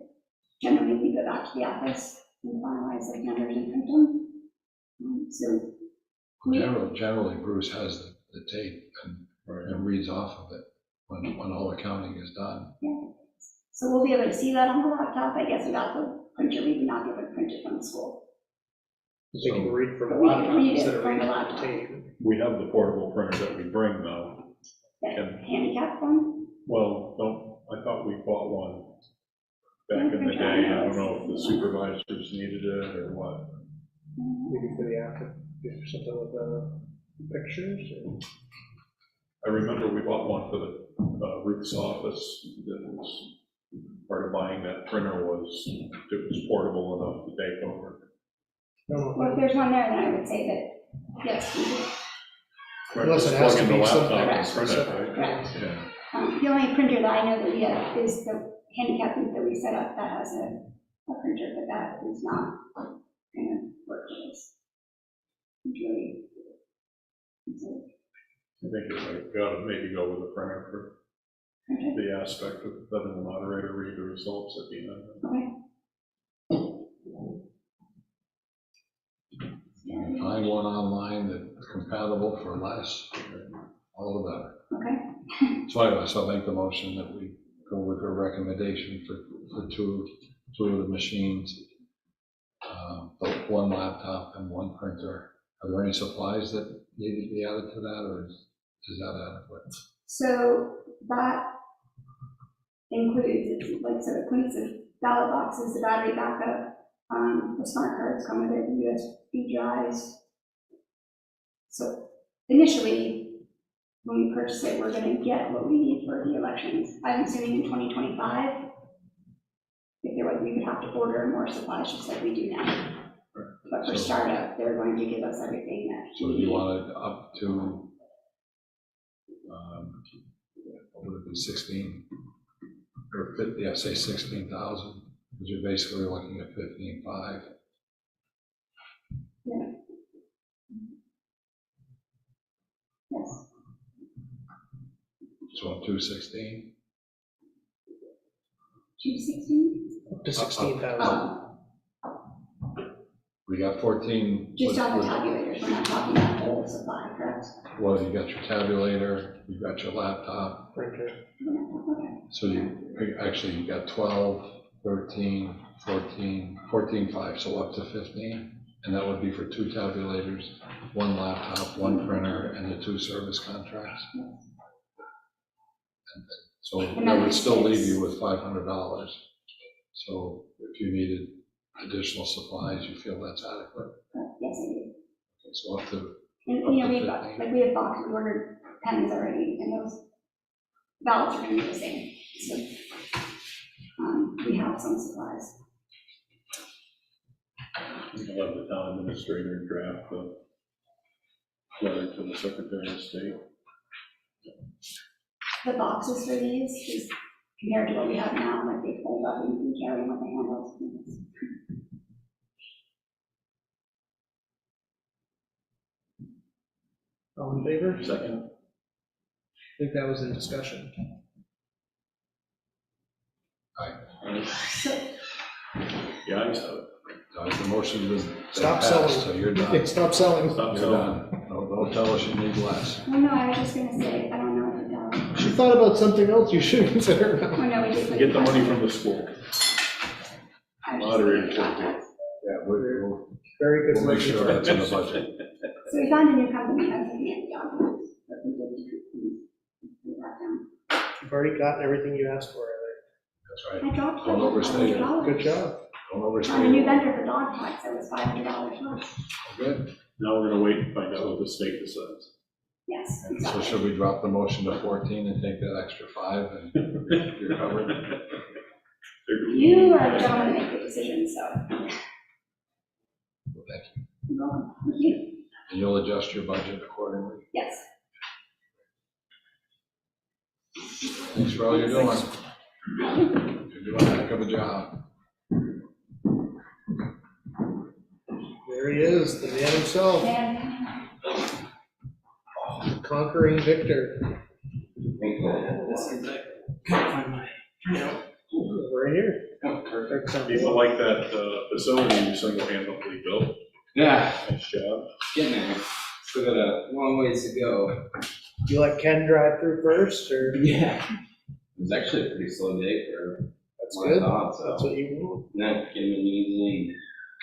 Generally, we go back to the office and finalize the numbers and print them. So Generally, Bruce has the tape and reads off of it when all the counting is done. yeah. So we'll be able to see that on the laptop, I guess, without the printer, we would not be able to print it from the school. They can read from a We can laptop read it instead of from reading a from the laptop. tape. We have the portable printer that we bring though. That Can- handicap one, Well, I thought we bought one back in the day. I don't know if the supervisors needed it or what. Maybe for the after, do something with the pictures or. I remember we bought one for the Ruth's office. That was part of buying that printer was it was portable enough to take over. well, if there's one there, then I would say that, yes, we do. Unless it Just has plug to in the be something laptop and else, print it, right? Correct. Yeah. The only printer that I know that we have is the handicap booth that we set up that has a printer, but that is not going to work for us. It's really, I think it got to maybe go with a printer for okay. the aspect of letting the moderator read the results at the end. Okay. You can find one online that's compatible for less, all the better. Okay. So anyway, so I'll make the motion that we go with her recommendation for two of the machines. One laptop and one printer. Are there any supplies that need to be added to that, or is that adequate? So that includes, so it includes the ballot boxes, the battery backup, the smart cards come with it, USB drives. So initially, when we purchase it, we're gonna get what we need for the elections. I'm assuming in 2025, if there was, we would have to order more supplies just like we do now. But for So- startup, they're going to give us everything that So we do you need. want it up to, what would it be, 16, or 50, yeah, say 16,000, because you're basically looking at 15.5. Yes. So 216. 216? Up to 16,000. Oh, We got 14. just on the with- tabulators, we're not talking about the whole supply, correct? Well, you got your tabulator, you got your laptop, Printer. Okay. so you got 12, 13, 14, 14.5, so up to 15. And that would be for 2 tabulators, 1 laptop, 1 printer, and the 2 service contracts. So And that that would still makes leave you sense. with $500. So if you needed additional supplies, you feel that's adequate. Yes, I do. Okay, so up to, And, you know, we've got, like, we have boxes, we ordered pens already, and those ballots are gonna be the same, so, we have some supplies. We'll have the town administrator draft the letter to the Secretary of State. The boxes for these is compared to what we have now, like, they fold up and you can carry them with the handles. All in favor? Second. I think that was in discussion. So, Yeah, I have it. the motion has been Stop passed, selling. so you're done. Stop selling. Stop You're selling. done. Don't tell us you need less. well, no, I was just gonna say, I don't know if it does. She thought about something else you should consider now. Oh, no, we just. Get the money from the school. I was just Moderator. thinking about that. Yeah, we'll Very good. make sure solution. that's in the budget. So we found a new company that's looking at the documents, but we did put that down. You've already gotten everything you asked for, That's I right. dropped Don't overstay it. $500. Good job. Don't On a overstay new it. vendor for dog tags, that was $500 less. Good. Now we're gonna wait and find out what the state decides. Yes, So exactly. should we drop the motion to 14 and take that extra 5 and you're covered? You are the gentleman to make the decision, so. Well, thank you. You're welcome. Thank you. And you'll adjust your budget accordingly. Yes. Thanks for all you're doing. You're doing a heck of a job. There he is, the man himself, And conquering victor. Right here. Perfect. People like that facility you single-handedly built. Yeah, Nice job. getting there. Still got a long ways to go. You let Ken drive through first, or? Yeah. It was actually a pretty slow day for That's what I good. thought, so. That's what you want. Then get them in easily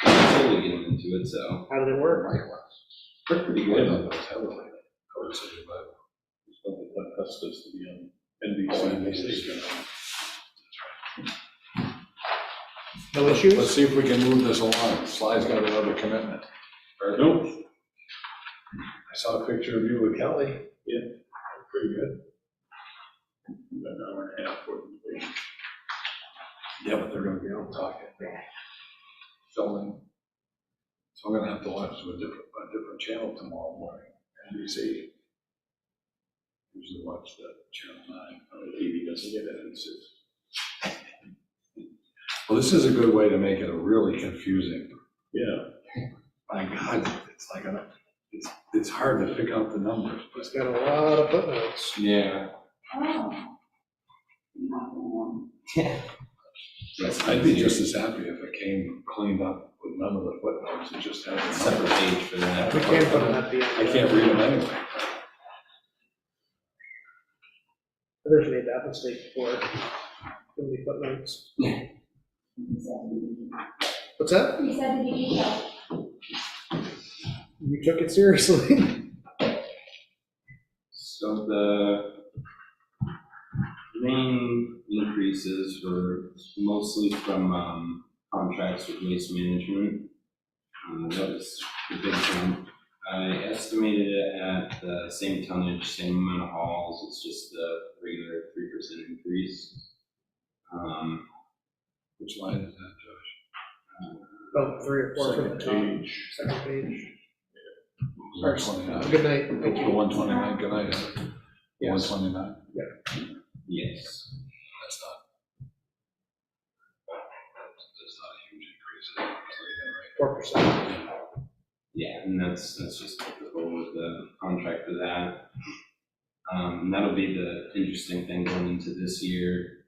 and slowly get them into it, so. How did it work? Worked pretty I good. thought that was heavily, I would say, but. It's not that Custis to be on NBC. No issues? Let's see if we can move this along. Sly's got another commitment. Nope. I saw a picture of you with Kelly. Yeah. Pretty good. About an hour and a half worth of debate. Yeah, but they're gonna be able to talk it. Filming. So I'm gonna have to watch a different channel tomorrow morning, NBC. Usually watch the channel 9. The TV doesn't get it, it's just, Well, this is a good way to make it a really confusing. yeah. My God, it's like it's hard to pick out the numbers, but It's got a lot of footnotes. Yeah. Oh. I'd be just as happy if it came cleaned up with none of the footnotes and just had a Separate page for that. We can't put them at the end. I can't read them anyway. Others made that mistake before. Too many footnotes. What's that? He said to be detailed. You took it seriously. So the main increases were mostly from contracts with waste management. That was the big jump. I estimated it at the same tonnage, same amount of hauls. It's just the regular 3% increase. Which line is that, Josh? About 3 or 4 from the Second top. page. Second page. 129. Good night. Thank The you. 129, good night. Yes. 129, Yes. that's not a huge increase, is it? 4%. Yeah, and that's just typical with the contract for that. And that'll be the interesting thing going into this year,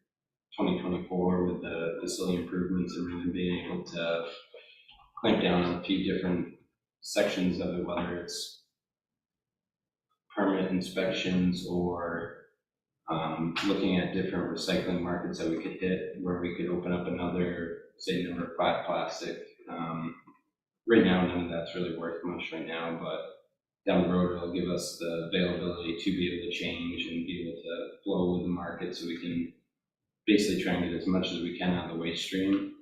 2024, with the facility improvements and really being able to clamp down on a few different sections of it, whether it's permit inspections or looking at different recycling markets that we could hit, where we could open up another, say, number 5 plastic. Right now, none of that's really worth much right now, but down the road, it'll give us the availability to be able to change and be able to flow with the market, so we can basically try and get as much as we can out of the waste stream.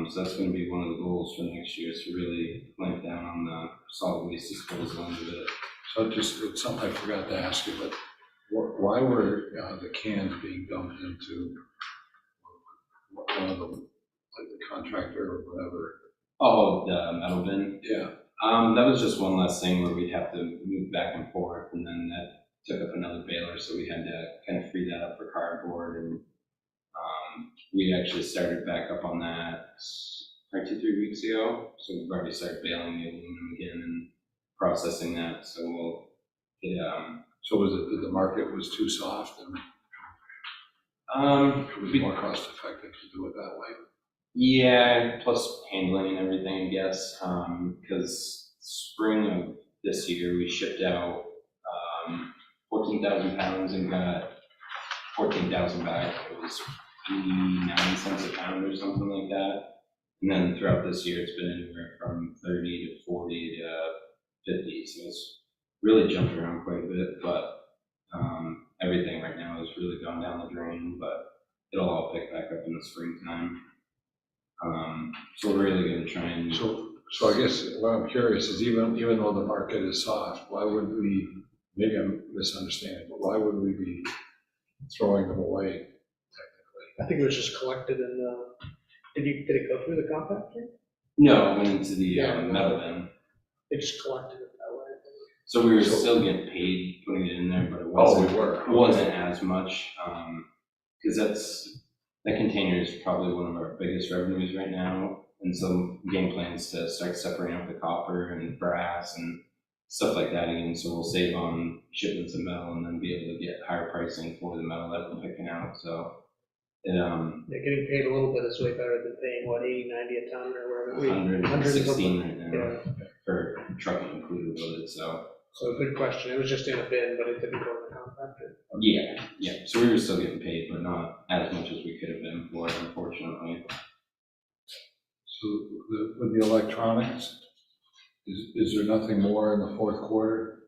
So that's going to be one of the goals for next year, is to really clamp down on the solid waste disposal end of it. So it's something I forgot to ask you, but why were the cans being dumped into one of the, like the contractor or whatever? Oh, the metal bin? Yeah. That was just one less thing where we'd have to move back and forth, and then that took up another baler, so we had to kind of free that up for cardboard, and we actually started back up on that probably 2-3 weeks ago, so we've already started baling the aluminum again and processing that, so we'll get, So was it that the market was too soft and it was more cost effective to do it that way? Yeah, plus handling and everything, I guess, because spring of this year, we shipped out 14,000 pounds and got 14,000 back. It was 89 cents a pound or something like that. And then throughout this year, it's been anywhere from 30 to 40 to 50. So it's really jumped around quite a bit, but everything right now has really gone down the drain, but it'll all pick back up in the springtime. So we're really going to try and. So I guess what I'm curious is even though the market is soft, why would we, maybe I'm misunderstanding, but why would we be throwing them away technically? I think it was just collected in the, did it go through the compactor? No, it went into the Yeah. metal bin. They just collected it that way. So we were still getting paid putting it in there, but it wasn't. we were. It wasn't as much, because that container is probably one of our biggest revenues right now. And so game plan is to start separating out the copper and brass and stuff like that again. So we'll save on shipments of metal and then be able to get higher pricing for the metal that we're picking out. So it, Yeah, getting paid a little bit is way better than paying, what, 80, 90 a ton or whatever. 116 right now Yeah, for trucking included with it. So good question. It was just in a bin, but it didn't go in the compactor. yeah. So we were still getting paid, but not as much as we could have been for it. with the electronics, is there nothing more in the fourth quarter?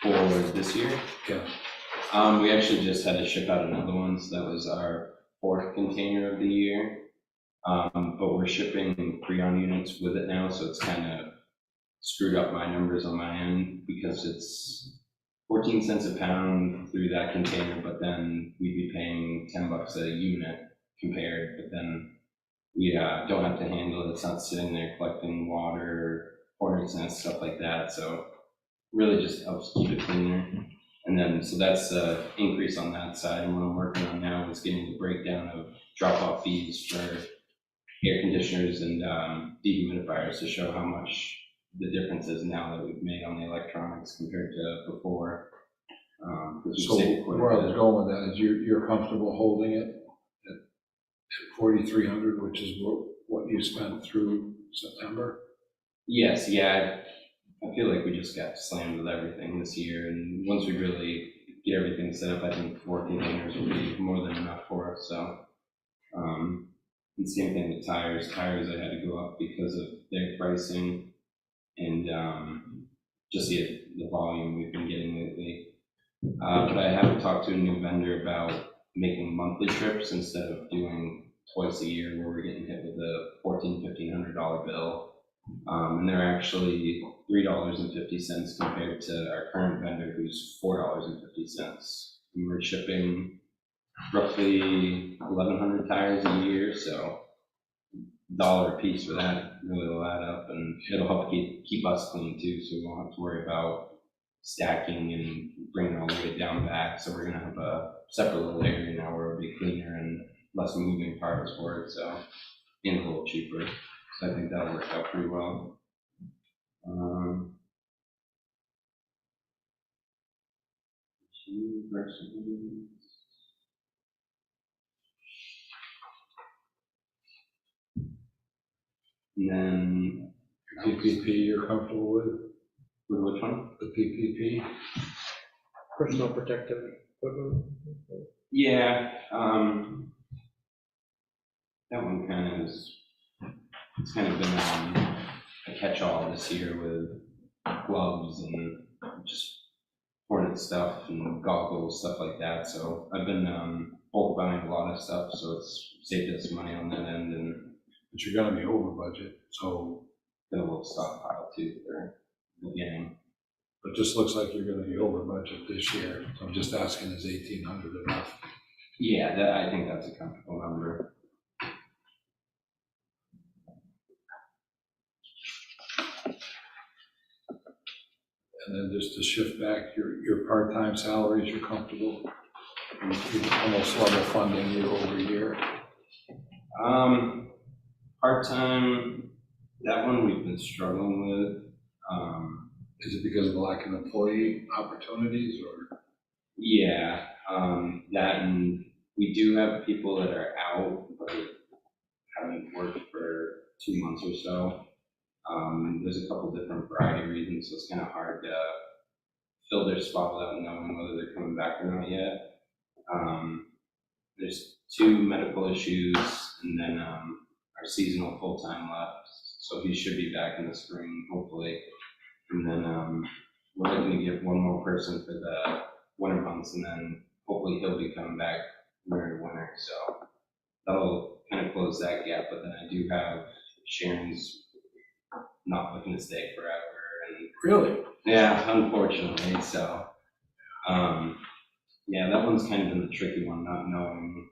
For this year, Yeah. we actually just had to ship out another one, so that was our fourth container of the year. But we're shipping Freon units with it now, so it's kind of screwed up my numbers on my end because it's 14 cents a pound through that container, but then we'd be paying $10 a unit compared, but then we don't have to handle it. It's not sitting there collecting water, pouring cents, stuff like that. So really just helps keep it cleaner. And then, so that's the increase on that side. And what I'm working on now is getting the breakdown of drop-off fees for air conditioners and dehumidifiers to show how much the difference is now that we've made on the electronics compared to before. So where I was going with that is you're comfortable holding it at 4,300, which is what you spent through September? Yes, yeah, I feel like we just got slammed with everything this year, and once we really get everything set up, I think 4 containers will be more than enough for us, so. And same thing with tires. Tires I had to go up because of their pricing and just the volume we've been getting lately. But I have talked to a new vendor about making monthly trips instead of doing twice a year where we're getting hit with a $1,500 bill. And they're actually $3.50 compared to our current vendor who's $4.50. And we're shipping roughly 1,100 tires a year, so $1 a piece for that really will add up, and it'll help keep us clean too, so we won't have to worry about stacking and bringing it all the way down back. So we're gonna have a separate little area now where it'll be cleaner and less moving parts for it, so, and a little cheaper. So I think that'll work out pretty well. And then, PPP you're comfortable with? with which one? The PPP? Personal protective equipment. Yeah, that one kind of is, it's kind of been a catch-all this year with gloves and just hornet stuff and goggles, stuff like that. So I've been bulk buying a lot of stuff, so it's saved us money on that end, and But you're gonna be over budget, so got a little stockpile too for the beginning. it just looks like you're gonna be over budget this year. So I'm just asking, is 1,800 enough? Yeah, I think that's a comfortable number. And then just to shift back, your part-time salaries, you're comfortable? You're almost level funding year over year. Part-time, that one we've been struggling with. Is it because of the lack of employee opportunities or? Yeah, that, and we do have people that are out, but haven't worked for 2 months or so. There's a couple different variety of reasons, so it's kind of hard to fill their spot without knowing whether they're coming back or not yet. There's 2 medical issues, and then our seasonal full-time left, so he should be back in the spring, hopefully. And then we're looking to get 1 more person for the winter months, and then hopefully he'll be coming back during winter, so that'll kind of close that gap. But then I do have Sharon's not looking to stay forever, and Really? yeah, unfortunately, so yeah, that one's kind of been the tricky one, not knowing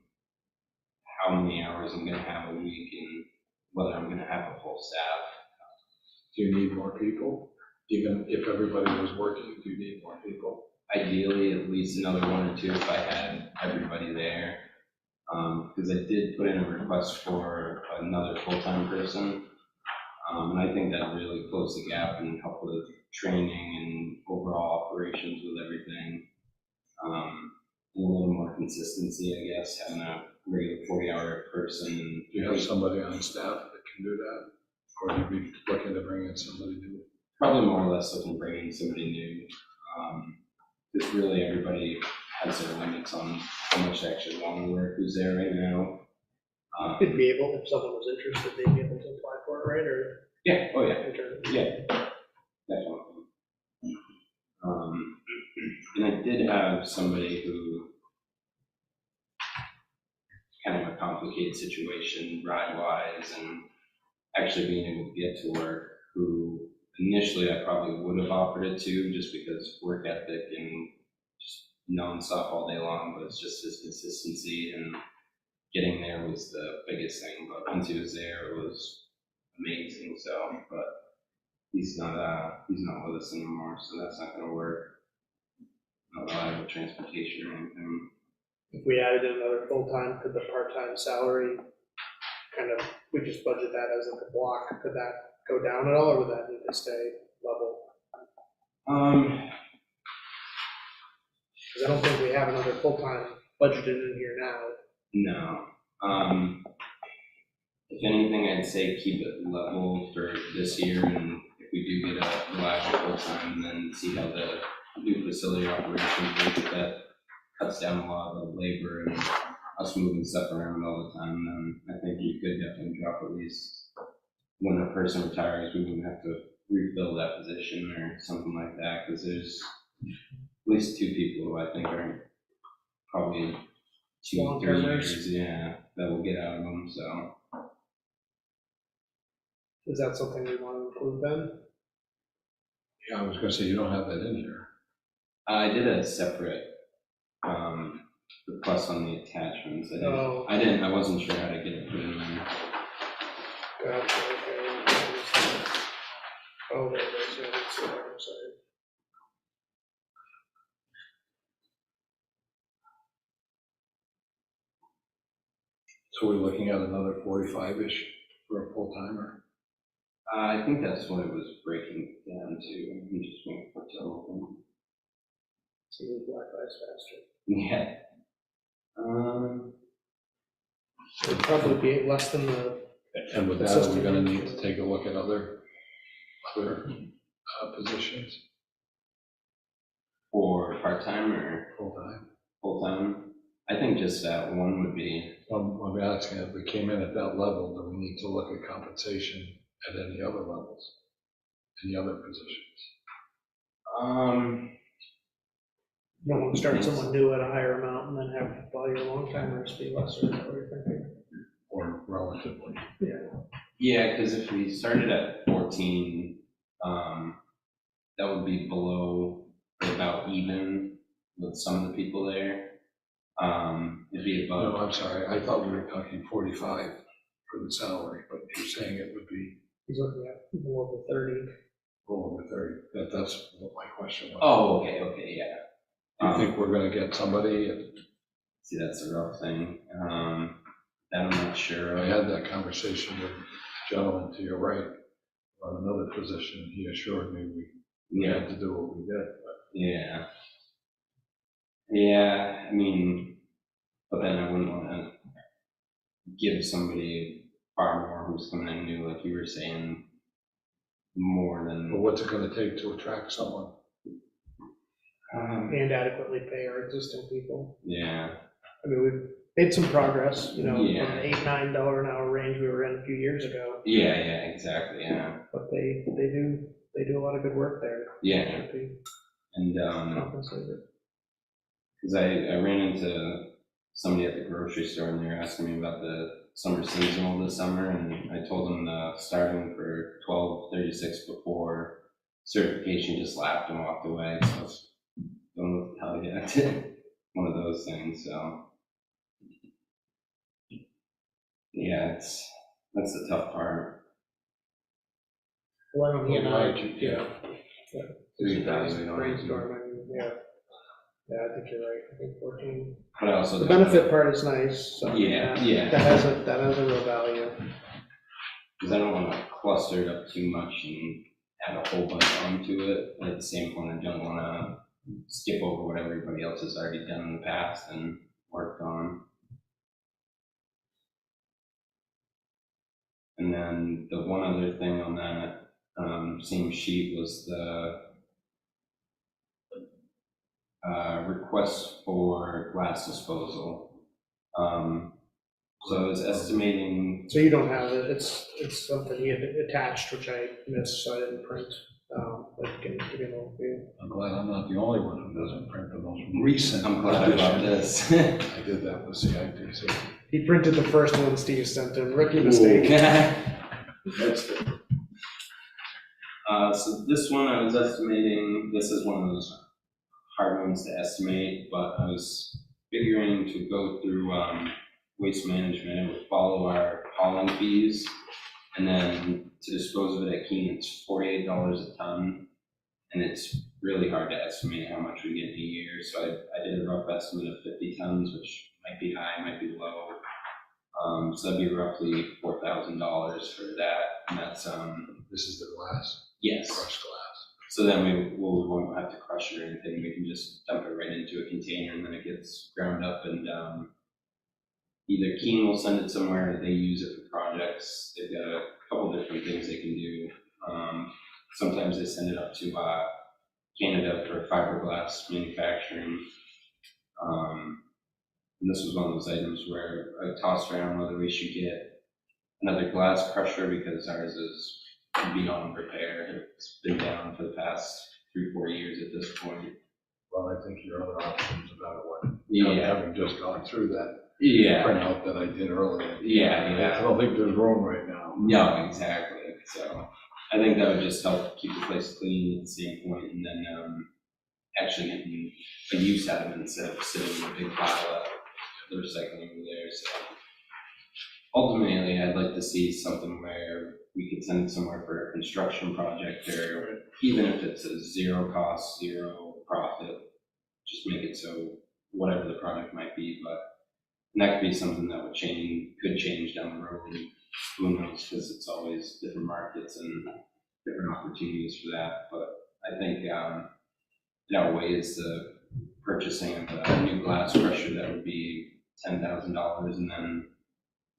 how many hours I'm gonna have a week and whether I'm gonna have a full staff. Do you need more people? Even if everybody was working, do you need more people? Ideally, at least another 1 or 2 if I had everybody there. Because I did put in a request for another full-time person. And I think that'll really close the gap and help with training and overall operations with everything. And a little more consistency, I guess, having a regular 40-hour person. Do you have somebody on staff that can do that? Or you'd be looking to bring in somebody new? Probably more or less looking to bring in somebody new. Because really everybody has their limits on how much they actually want to work, who's there right now. They'd be able, if someone was interested, they'd be able to apply for it, right, or? Yeah, oh yeah, Intern? yeah, definitely. And I did have somebody who, kind of a complicated situation ride-wise and actually being able to get to work, who initially I probably would have offered it to just because work ethic and just nonstop all day long, but it's just his consistency and getting there was the biggest thing. But once he was there, it was amazing. So, but he's not with us anymore, so that's not going to work. Not reliable transportation or anything. If we added in another full-time, could the part-time salary kind of, we just budget that as like a block, could that go down at all, or would that need to stay level? Because I don't think we have another full-time budgeted in here now. No. If anything, I'd say keep it level for this year, and if we do get a reliable full-time, then see how the new facility operations work. If that cuts down a lot of the labor and us moving stuff around all the time, then I think you could definitely drop at least when a person retires, we wouldn't have to refill that position or something like that, because there's at least 2 people who I think are probably 2-3 Long-termers. years, yeah, that will get out of them, so. Is that something we want to include then? Yeah, I was gonna say, you don't have that in here. I did a separate request on the attachments. Oh. I wasn't sure how to get it put in there. Gotcha, okay. Oh, there it is, yeah, it's there, I'm sorry. So we're looking at another 45-ish for a full-timer. I think that's what it was breaking down to. I'm just waiting for it to open. See the black eyes faster. Yeah. It'd probably be less than the, And with that, are we gonna need to take a look at other positions, For part-time or full-time? full-time? I think just that one would be, I'm asking, if we came in at that level, do we need to look at compensation at any other levels, any other positions? you don't want to start someone new at a higher amount and then have all your long-timers be lesser, is that what you're thinking? Or relatively? yeah, because if we started at 14, that would be below, or about even with some of the people there. It'd be above. No, I'm sorry, I thought we were talking 45 for the salary, but you're saying it would be He's looking at below the 30. over 30. That's what my question was. Oh, okay, yeah. Do you think we're gonna get somebody? See, that's a rough thing. That I'm not sure. I had that conversation with a gentleman to your right on another position. He assured me we had to do what we did, but Yeah. Yeah, I mean, but then I wouldn't want to give somebody far more who's coming in new, like you were saying, more than. but what's it gonna take to attract someone? And adequately pay our existing people. Yeah, I mean, we've made some progress, you know, Yeah. from the $8-9 an hour range we were in a few years ago, yeah, exactly, yeah. but they do a lot of good work there. Yeah, Should be and, compensated. because I ran into somebody at the grocery store and they were asking me about the summer seasonal this summer, and I told them starting for $12.36 before certification, just laughed and walked away, so I was don't know what the hell I did. One of those things, so. Yeah, that's the tough part. Well, I don't, he and I, Yeah. brainstorming, yeah. Yeah, I think you're right, I think 14. But I also. The benefit part is nice, so. Yeah. That has a real value. Because I don't want to cluster it up too much and add a whole bunch onto it. But at the same point, I don't want to skip over what everybody else has already done in the past and worked on. And then the one other thing on that same sheet was the request for glass disposal. So I was estimating, So you don't have it, it's something he had attached, which I missed, so I didn't print, but you can give me an overview. I'm glad I'm not the only one who doesn't print the most recent. I'm glad about this. I did that with CIPC. He printed the first one Steve sent him, rookie mistake. That's good. So this one I was estimating, this is one of those hard ones to estimate, but I was figuring to go through waste management. It would follow our hauling fees, and then to dispose of it at Keene, it's $48 a ton, and it's really hard to estimate how much we get in a year. So I did a rough estimate of 50 tons, which might be high, might be low. So that'd be roughly $4,000 for that, and that's This is the glass, yes. crushed glass. So then we won't have to crush it or anything. We can just dump it right into a container, and then it gets ground up, and either Keene will send it somewhere, or they use it for projects. They've got a couple different things they can do. Sometimes they send it up to Canada for fiberglass manufacturing. And this was one of those items where I tossed around whether we should get another glass crusher, because ours is beyond repair. It's been down for the past 3-4 years at this point. Well, I think your other options about what, Yeah. having just gone through that Yeah. printout that I did earlier. Yeah. I don't think there's room right now. No, exactly. So I think that would just help keep the place clean at the same point, and then actually getting a use out of it instead of sitting in a big pile of the recycling over there. So ultimately, I'd like to see something where we could send it somewhere for a construction project, or even if it's a zero cost, zero profit, just make it so whatever the project might be. But and that could be something that could change down the road. Who knows, because it's always different markets and different opportunities for that. But I think it outweighs the purchasing of a new glass crusher. That would be $10,000, and then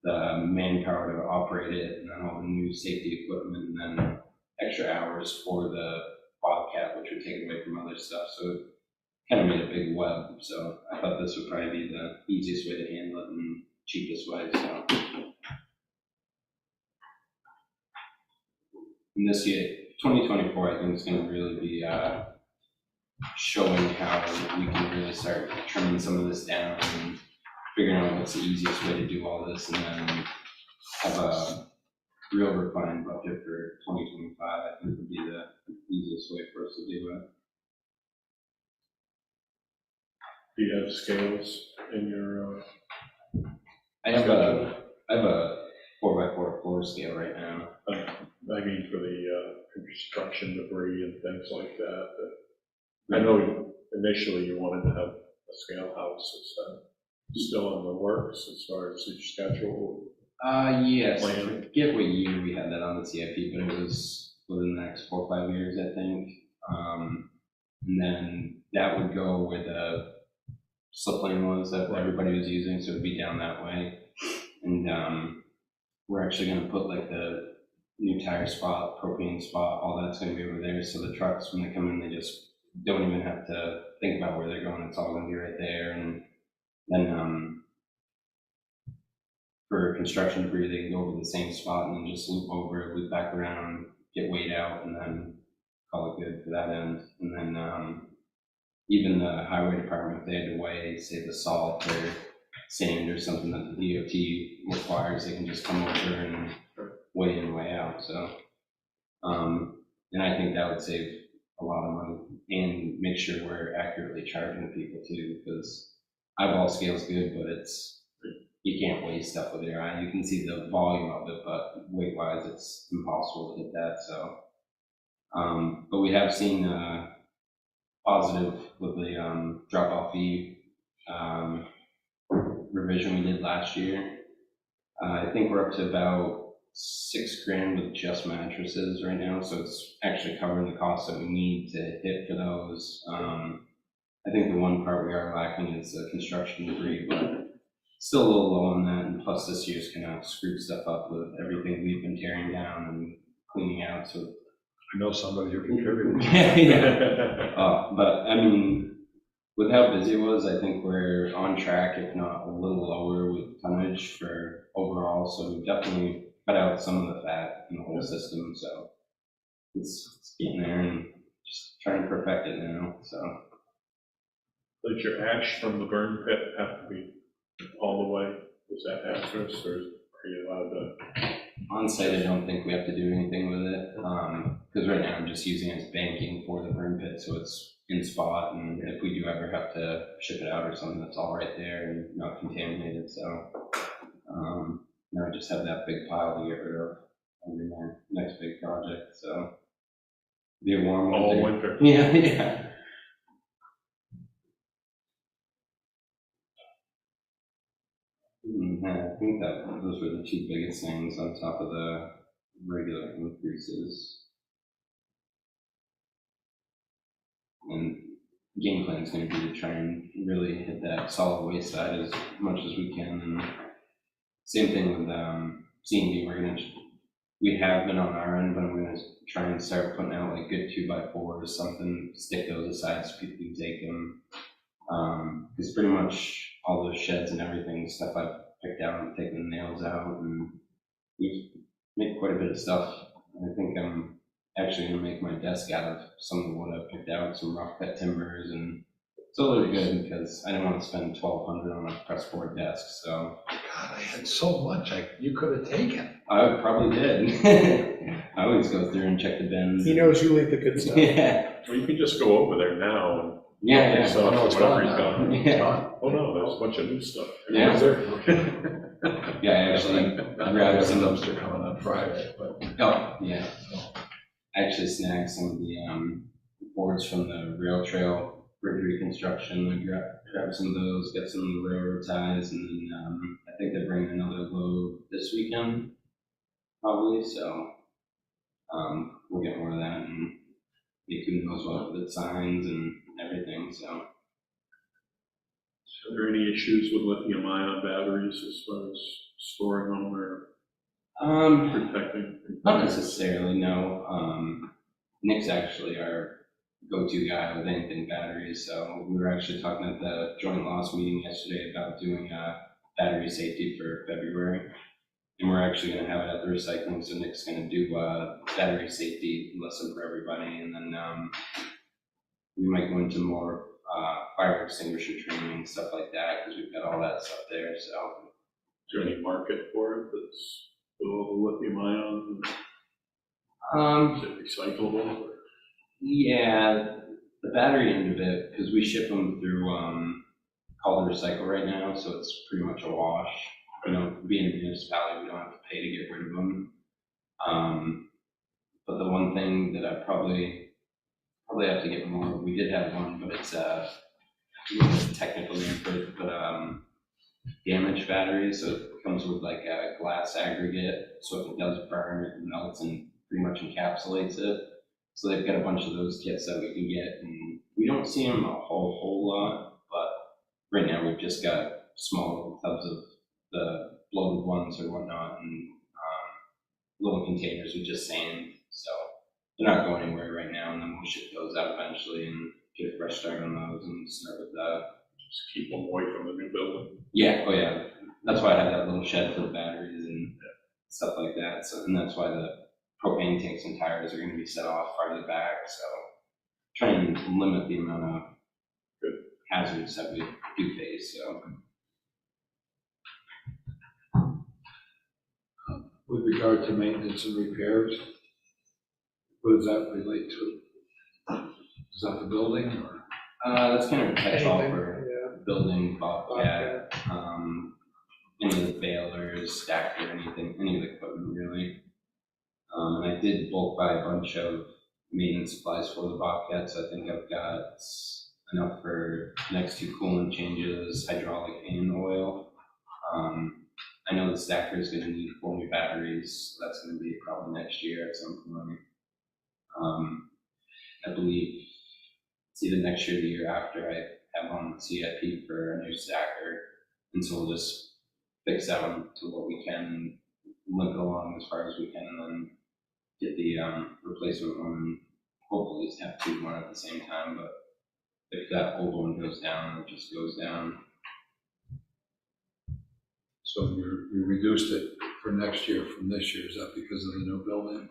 the manpower to operate it, and then all the new safety equipment, and then extra hours for the Bobcat, which would take away from other stuff. So it kind of made a big web. So I thought this would probably be the easiest way to handle it and cheapest way. So. And this year, 2024, I think is going to really be showing how we can really start trimming some of this down and figuring out what's the easiest way to do all this, and then have a real refined budget for 2025. I think would be the easiest way for us to do it. Do you have scales in your, I have a 4x4 floor scale right now. I mean, for the construction debris and things like that? I know initially you wanted to have a scale house. Is that still in the works as far as your schedule? Yes, I Plan. forget what year we had that on the CIP, but it was within the next 4 or 5 years, I think. And then that would go where the slip lane was that everybody was using, so it would be down that way. And we're actually going to put like the new tire spot, propane spot, all that's going to be over there. So the trucks, when they come in, they just don't even have to think about where they're going. It's all going to be right there. And then for construction debris, they can go over the same spot and then just loop over, loop back around, get weighed out, and then call it good for that end. And then even the highway department, if they had to weigh, say, the salt or sand or something that the DOT requires, they can just come over and weigh in, weigh out. So, and I think that would save a lot of money and make sure we're accurately charging people too, because eyeball scale's good, but you can't weigh stuff with your eye. You can see the volume of it, but weight-wise, it's impossible to hit that. So, but we have seen positive with the drop-off fee revision we did last year. I think we're up to about $6,000 with just mattresses right now, so it's actually covering the costs that we need to hit for those. I think the one part we are lacking is the construction debris, but still a little low on that, and plus this year's kind of screwed stuff up with everything we've been tearing down and cleaning out, so. I know somebody who contributed. Yeah. But I mean, with how busy it was, I think we're on track, if not a little lower with tonnage for overall, so we definitely cut out some of the fat in the whole system, so it's getting there and just trying to perfect it now, so. Does your ash from the burn pit have to be all the way? Is that hazardous, or are you allowed to? On site, I don't think we have to do anything with it, because right now I'm just using it as banking for the burn pit, so it's in spot, and if we do ever have to ship it out or something, that's all right there and not contaminated, so. Now I just have that big pile to get rid of under my next big project, so. Be a warm winter. All winter? Yeah, yeah. I think that those were the two biggest things on top of the regular increases. And game plan is going to be to try and really hit that solid waste side as much as we can. And same thing with C&D. We have been on our end, but I'm going to try and start putting out like good 2x4s, something, stick those aside so people can take them. Because pretty much all those sheds and everything, stuff I've picked out and taken the nails out, and we've made quite a bit of stuff. I think I'm actually going to make my desk out of some of the wood I've picked out, some rough cut timbers, and it's a little good because I didn't want to spend $1,200 on a press board desk, so. God, I had so much you could have taken. I probably did. I always go through and check the bins. He knows you leave the good stuff. Yeah. Well, you can just go over there now and. Yeah, So, No, it's whatever gone he's now. got. Yeah. Oh, no, there's a bunch of new stuff. Yeah. Is there? Yeah, I actually I grabbed some some. dumpster coming on Friday, but. Oh, yeah. I actually snagged some of the boards from the rail trail bridge reconstruction. I grabbed some of those, got some of the railroad ties, and then I think they're bringing another load this weekend, probably. So we'll get more of that and make who knows what with the signs and everything. So. Are there any issues with lithium-ion batteries as far as storing them or protecting? Not necessarily, no. Nick's actually our go-to guy with anything batteries, so we were actually talking at the joint loss meeting yesterday about doing battery safety for February, and we're actually going to have it at the recycling, so Nick's going to do battery safety lesson for everybody, and then we might go into more fire extinguisher training, stuff like that, because we've got all that stuff there, so. Is there any market for it that's with all the lithium ion? Is it recyclable? Or? Yeah, the battery end of it, because we ship them through Called Recycle right now, so it's pretty much a wash. You know, being a municipality, we don't have to pay to get rid of them. But the one thing that I probably have to get more, we did have one, but it's a technical name for it, but damaged battery, so it comes with like a glass aggregate, so if it does burn, it melts and pretty much encapsulates it. So they've got a bunch of those kits that we can get, and we don't see them a whole lot, but right now we've just got small tubs of the bloated ones or whatnot, and little containers with just sand, so they're not going anywhere right now, and then we'll ship those out eventually and get a fresh start on those and start with that. Just keep them away from the new building. Yeah, oh yeah, that's why I have that little shed for the batteries and stuff like that, so, and that's why the propane tanks and tires are going to be set off farther back, so try and limit the amount of hazards that we do face, so. With regard to maintenance and repairs, what does that relate to? Is that the building or? That's kind of a catch-all Anything, for yeah. building, bobcat, any of the balers, stacker, anything, any of the equipment really. And I did bulk buy a bunch of maintenance supplies for the bobcats. I think I've got enough for next 2 coolant changes, hydraulic and oil. I know the stacker is going to need 4 new batteries, so that's going to be probably next year at some point. I believe it's either next year or the year after I have on the CIP for a new stacker, and so we'll just fix that one to what we can and limp it along as far as we can, and then get the replacement one, and hopefully have 2 more at the same time, but if that old one goes down, it just goes down. So you reduced it for next year from this year, is that because of the new building?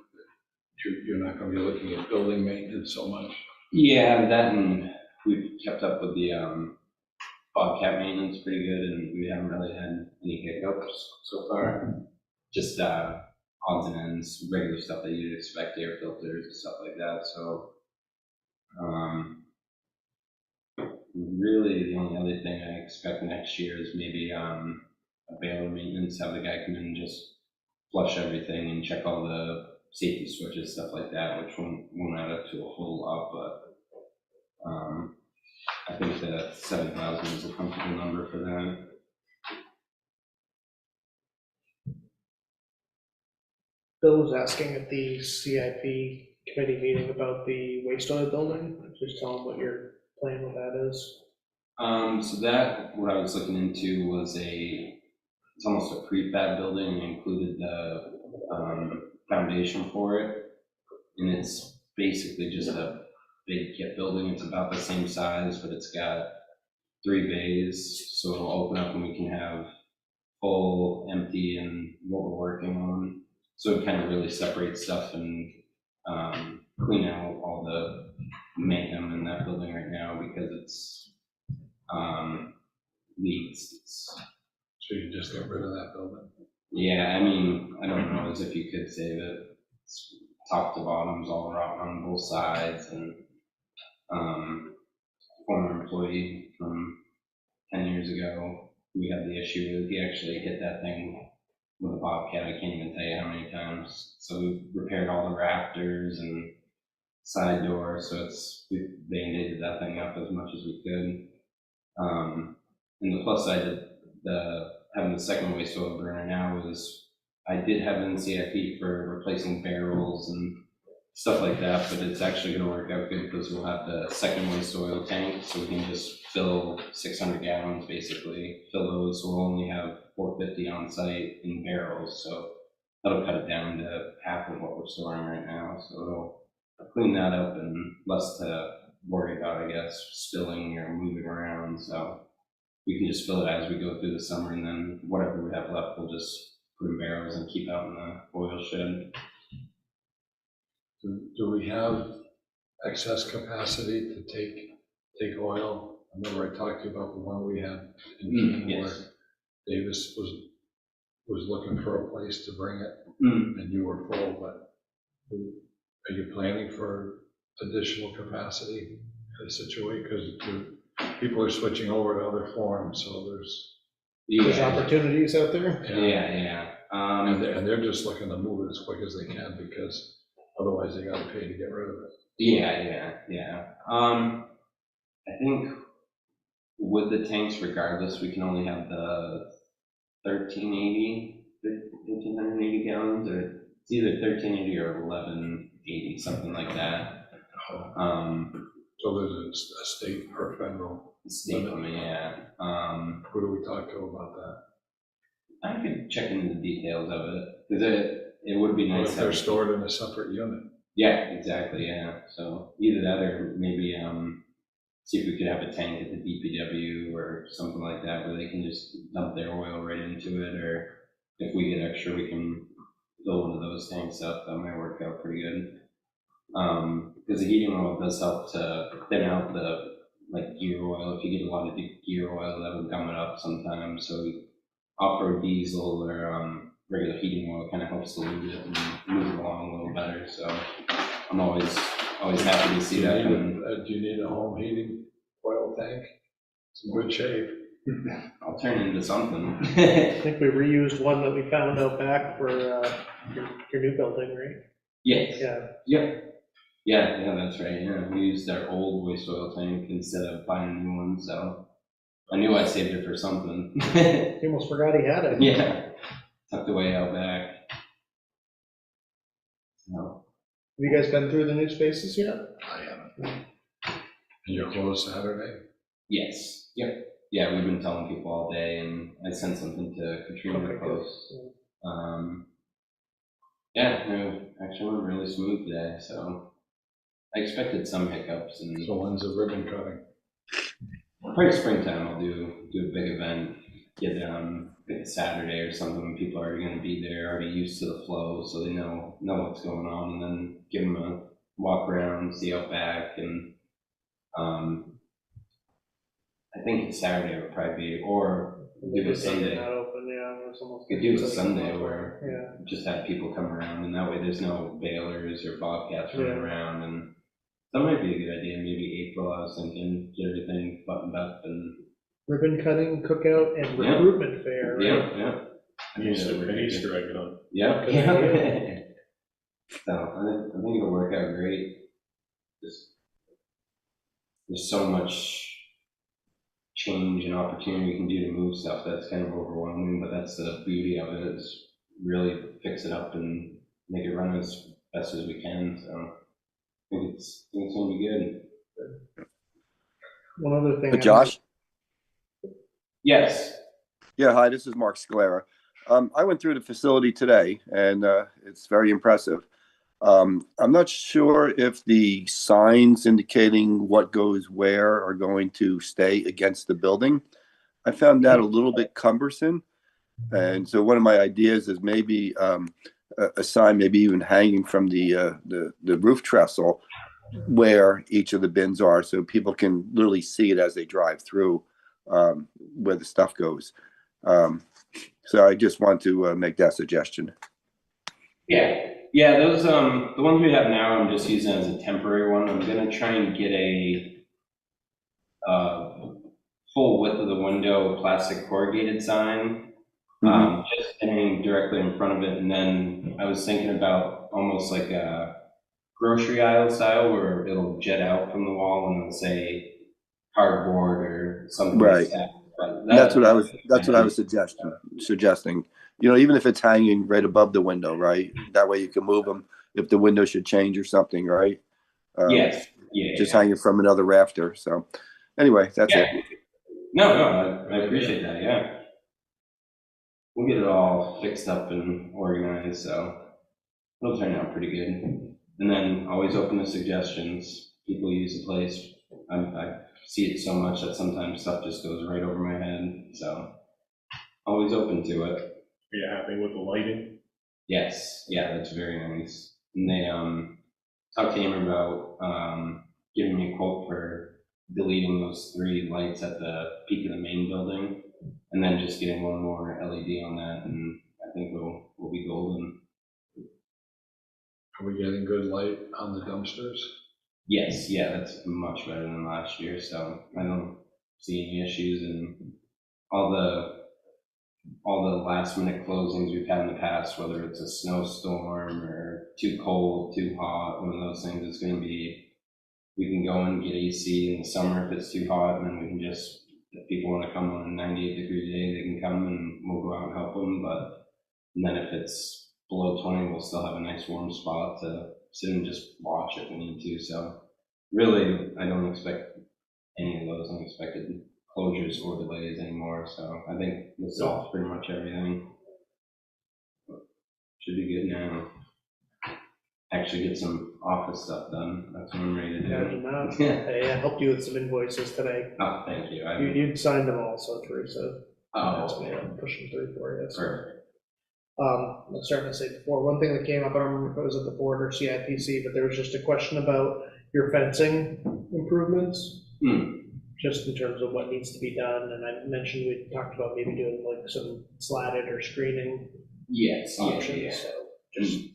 You're not gonna be looking at building maintenance so much? Yeah, that, and we've kept up with the bobcat maintenance pretty good, and we haven't really had any hiccups so far. Just odds and ends, regular stuff that you'd expect, air filters and stuff like that. So really the only other thing I expect next year is maybe a baler maintenance, have the guy come in and just flush everything and check all the safety switches, stuff like that, which won't add up to a whole lot, but I think that 7,000 is a comfortable number for that. Bill was asking at the CIP committee meeting about the waste oil building. Just tell him what your plan with that is. So that, what I was looking into was it's almost a prefab building, and included the foundation for it. And it's basically just a big kit building. It's about the same size, but it's got 3 bays, so it'll open up and we can have full, empty, and what we're working on. So it kind of really separates stuff and clean out all the mayhem in that building right now because it's leaks. So you just get rid of that building? Yeah, I mean, I don't know as if you could save it. It's top to bottom's all rotten on both sides, and former employee from 10 years ago, we had the issue with, he actually hit that thing with a bobcat. I can't even tell you how many times. So we repaired all the rafters and side door, so we band-aided that thing up as much as we could. And the plus side of having the second waste oil burner now is I did have an CIP for replacing barrels and stuff like that, but it's actually going to work out good because we'll have the second waste oil tank, so we can just fill 600 gallons basically, fill those, so we'll only have 450 on site in barrels, so that'll cut it down to half of what we're storing right now, so it'll clean that up and less to worry about, I guess, spilling or moving around, so we can just fill it as we go through the summer, and then whatever we have left, we'll just put in barrels and keep out in the oil shed. Do we have excess capacity to take oil? I remember I talked to you about the one we had in Keene where Yes. Davis was looking for a place to bring it, and you were full, but are you planning for additional capacity in a situation? Because people are switching over to other forms, so There's opportunities out there. Yeah. And they're just looking to move it as quick as they can because otherwise they gotta pay to get rid of it. Yeah. I think with the tanks, regardless, we can only have the 1,380 gallons, or it's either 1,380 or 1,180, something like that. So there's a state or federal. State limit, yeah. Who do we talk to about that? I could check into the details of it, because it would be Well, nice if to they're have. stored in a separate unit. Yeah, exactly, yeah. So either that or maybe see if we could have a tank at the DPW or something like that where they can just dump their oil right into it, or if we get extra, we can fill one of those tanks up. That might work out pretty good. Because the heating oil does help to thin out the gear oil. If you get a lot of gear oil, that would gum it up sometimes. So off-road diesel or regular heating oil kind of helps dilute it and move it along a little better. So I'm always happy to see that. Do you need a home heating oil tank? It's in good shape. I'll turn into something. I think we reused one that we found out back for your new building, right? Yes. Yeah. Yep. Yeah, that's right. Yeah, we used our old waste oil tank instead of buying a new one, so I knew I saved it for something. He almost forgot he had it. Yeah, tucked away out back. So, Have you guys been through the new spaces yet? I haven't. And you're closed Saturday? yes. Yep. Yeah, we've been telling people all day, and I sent something to Katrina Okay, to good. post. Yeah, no, actually went really smooth today, so I expected some hiccups and So when's the ribbon cutting? Probably springtime, I'll do a big event, get like a Saturday or something when people are already gonna be there, already used to the flow, so they know what's going on, and then give them a walk around, see out back, and, I think it's Saturday would probably be, or do a Sunday. Not open, yeah, it's almost. Could do a Sunday where Yeah. just have people come around, and that way there's no bailers or bobcats running Yeah. around, and that might be a good idea, maybe April, I was thinking, get everything buttoned up and. Ribbon cutting, cookout, and Yeah. recruitment fair, right? Yeah. An Easter egg hunt. Yeah. Yeah. So I think it'll work out great. Just, there's so much change and opportunity we can do to move stuff that's kind of overwhelming, but that's the beauty of it, is really fix it up and make it run as best as we can. So I think it's gonna be good. One other thing. Josh? Yes. Yeah, hi, this is Mark Scalera. I went through the facility today, and it's very impressive. I'm not sure if the signs indicating what goes where are going to stay against the building. I found that a little bit cumbersome. And so one of my ideas is maybe a sign, maybe even hanging from the roof trestle where each of the bins are, so people can literally see it as they drive through where the stuff goes. So I just want to make that suggestion. Yeah, those, the ones we have now, I'm just using as a temporary one. I'm gonna try and get a full width of the window plastic corrugated sign, just hanging directly in front of it. And then I was thinking about almost like a grocery aisle style where it'll jet out from the wall and it'll say cardboard or something like that. But That's what I was suggesting. You know, even if it's hanging right above the window, right? That way you can move them if the window should change or something, right? Yes. Just hanging from another rafter. So anyway, that's it. No, I appreciate that, yeah. We'll get it all fixed up and organized, so it'll turn out pretty good. And then always open to suggestions. People use the place. I see it so much that sometimes stuff just goes right over my head, so always open to it. Are you happy with the lighting? Yes, yeah, that's very nice. And they talked to him about giving me a quote for deleting those 3 lights at the peak of the main building, and then just getting one more LED on that, and I think we'll be golden. Are we getting good light on the dumpsters? Yes, yeah, that's much better than last year, so I don't see any issues, and all the last minute closings we've had in the past, whether it's a snowstorm or too cold, too hot, one of those things, it's gonna be, we can go and get AC in the summer if it's too hot, and then we can just, if people wanna come on a 98-degree day, they can come and we'll go out and help them, and then if it's below 20, we'll still have a nice warm spot to sit and just watch if we need to. So really, I don't expect any of those unexpected closures or delays anymore. So I think this solves pretty much everything. Should be good now. Actually get some office stuff done. That's what I'm ready to do. Imagine that. Yeah. I helped you with some invoices today. Oh, thank you. You'd signed them all, so Teresa. Oh, Yeah, I'm pushing through for you. So. perfect. I was starting to say before, one thing that came up, I don't remember if it was at the board or CIPC, but there was just a question about your fencing improvements. Just in terms of what needs to be done, and I mentioned we talked about maybe doing like some slatted or screening Yes, options, yeah. so Just,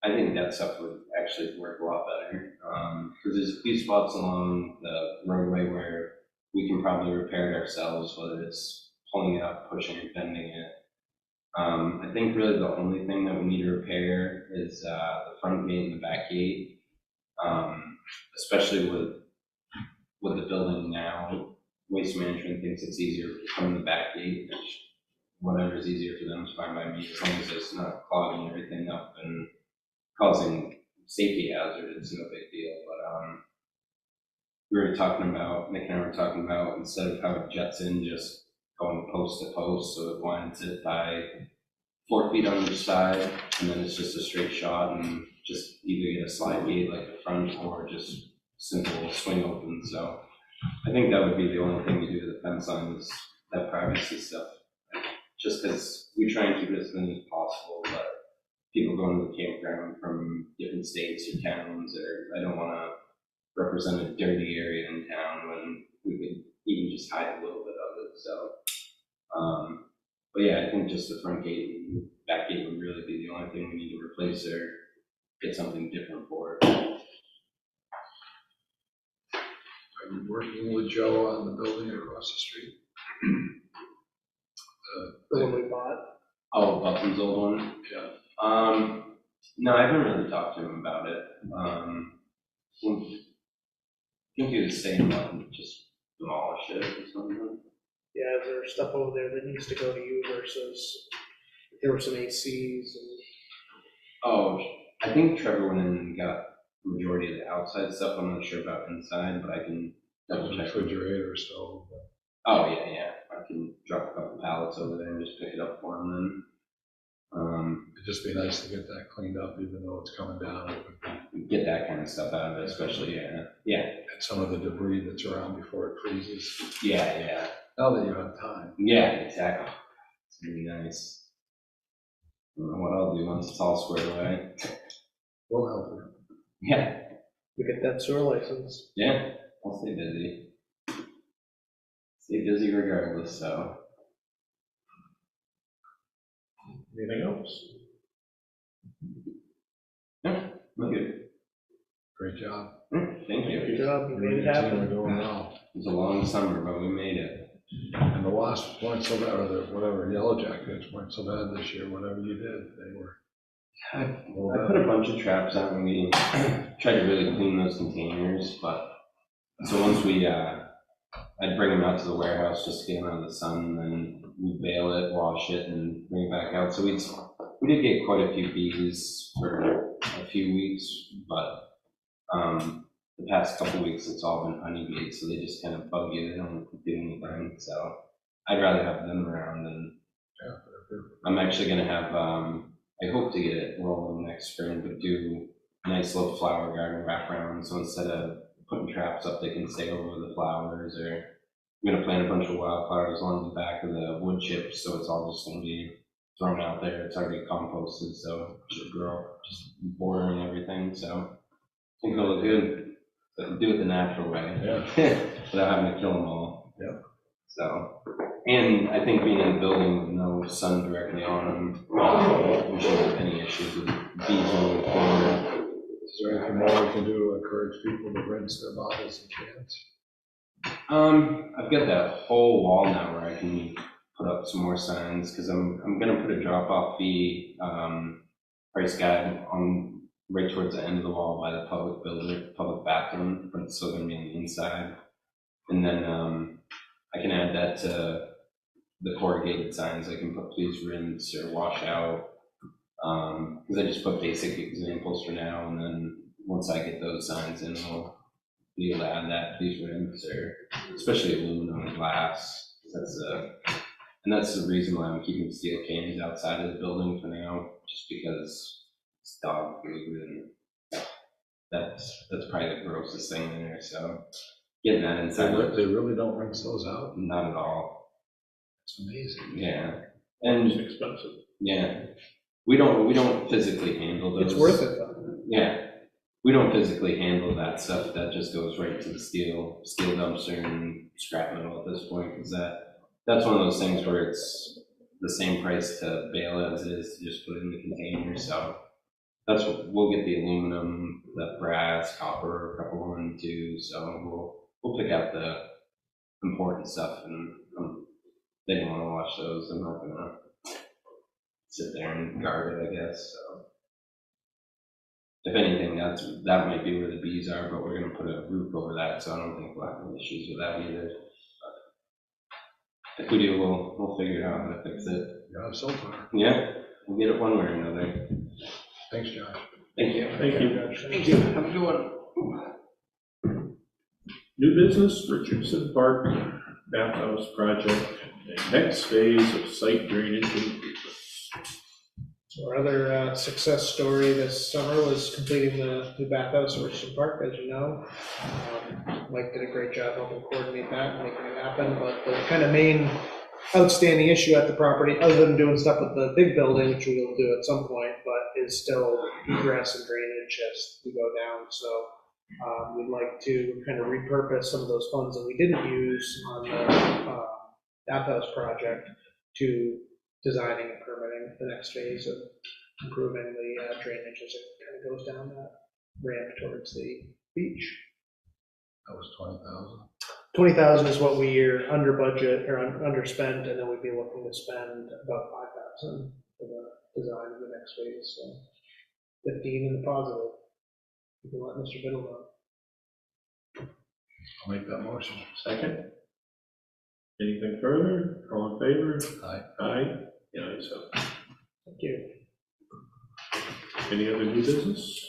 I think that stuff would actually work a lot better, because there's a few spots along the roadway where we can probably repair it ourselves, whether it's pulling it up, pushing it, bending it. I think really the only thing that we need to repair is the front gate and the back gate, especially with the building now. Waste Management thinks it's easier from the back gate, which whatever is easier for them is fine by me, as long as it's not clogging everything up and causing safety hazard, it's no big deal. But we were talking about, Nick and I were talking about, instead of how it jets in, just going post to post, so it winds it by 4 feet on each side, and then it's just a straight shot, and just either get a slide gate like the front or just simple swing open. So I think that would be the only thing to do with the fence line is that privacy stuff. Just because we try and keep it as many as possible, but people going to the campground from different states or towns, or I don't want to represent a dirty area in town when we could even just hide a little bit of it, so. But yeah, I think just the front gate and back gate would really be the only thing we need to replace or get something different for it. Are you working with Joe on the building across the street? The one we bought. Oh, Buckland's old one? Yeah. No, I haven't really talked to him about it. I think he was saying about just demolish it or something. Yeah, is there stuff over there that needs to go to you versus, there were some ACs and. Oh, I think Trevor went in and got the majority of the outside stuff. I'm not sure about inside, but I can double check. Refrigerator, so. Oh, yeah. I can drop a couple pallets over there and just pick it up for him then. It'd just be nice to get that cleaned up, even though it's coming down. It would Get that kind of stuff out of it, especially, yeah. And some of the debris that's around before it freezes. Yeah. Now that you have time. Yeah, exactly. It's gonna be nice. I don't know what I'll do once it's all squared away. We'll help you. Yeah, We get that sewer license. yeah, I'll stay busy. Stay busy regardless, so. Anything else? I'm good. Great job. Thank you. Good job, you You made and it your team are happen. doing well. It was a long summer, but we made it. And the wasps weren't so bad, or the, whatever, yellow jackets weren't so bad this year, whatever you did, they were. I put a bunch of traps out and we tried to really clean those containers, but, so once I'd bring them out to the warehouse just to get them out of the sun, and then we'd bale it, wash it, and bring it back out. So we did get quite a few bees for a few weeks, but the past couple weeks it's all been honeybees, so they just kind of bug you, they don't do anything, so I'd rather have them around than, I'm actually gonna have, I hope to get it rolling next spring, but do a nice little flower garden wraparound, so instead of putting traps up, they can stay over the flowers, or I'm gonna plant a bunch of wildflowers along the back of the wood chips, so it's all just gonna be thrown out there, it's already composted, so it should grow, just bordering everything, so I think it'll look good. But do it the natural way. Yeah. Without having to kill them all. Yep. So, and I think being in the building with no sun directly on them, we shouldn't have any issues with bees moving forward. Is there anything more we can do to encourage people to rinse their bottles and cans? I've got that whole wall now where I can put up some more signs, because I'm gonna put a drop-off fee price guide on right towards the end of the wall by the public bathroom, but it's still gonna be on the inside. And then I can add that to the corrugated signs. I can put please rinse or wash out, because I just put basic examples for now, and then once I get those signs in, I'll be able to add that please rinse, or especially aluminum and glass. That's the reason why I'm keeping steel cans outside of the building for now, just because it's dog food, and that's probably the grossest thing in there, so getting that inside. They really don't rinse those out? Not at all. It's amazing. Yeah, and It's expensive. yeah, we don't physically handle those. It's worth it though. Yeah, we don't physically handle that stuff. That just goes right to the steel dumpster and scrap metal at this point, because that's one of those things where it's the same price to bale as it is to just put it in the container. So that's what we'll get: the aluminum, the brass, copper, couple 1 and 2. So we'll pick out the important stuff, and they don't want to wash those. I'm not gonna sit there and guard it, I guess. So if anything, that might be where the bees are, but we're gonna put a roof over that, so I don't think we'll have any issues with that either. But if we do, we'll figure out how to fix it. Yeah, so far. Yeah, we'll get it one way or another. Thanks, Josh. Thank you. Thank you. Thank you. Have a good one. New business, Richardson Park Bathhouse project, and next phase of site drainage improvements. So our other success story this summer was completing the new bathhouse at Richardson Park, as you know. Mike did a great job helping coordinate that and making it happen, but the kind of main outstanding issue at the property, other than doing stuff with the big building, which we will do at some point, but is still egress and drainage as we go down. So we'd like to kind of repurpose some of those funds that we didn't use on the bathhouse project to designing and permitting the next phase of improving the drainage as it kind of goes down that ramp towards the beach. That was 20,000. 20,000 is what we are under budget or underspent, and then we'd be looking to spend about 5,000 for the design of the next phase. So 15 in the positive. You can let Mr. Biddle know. I'll make that motion. Second? Anything further? All in favor? Aye. Aye. Yeah, so, Thank you. any other new business?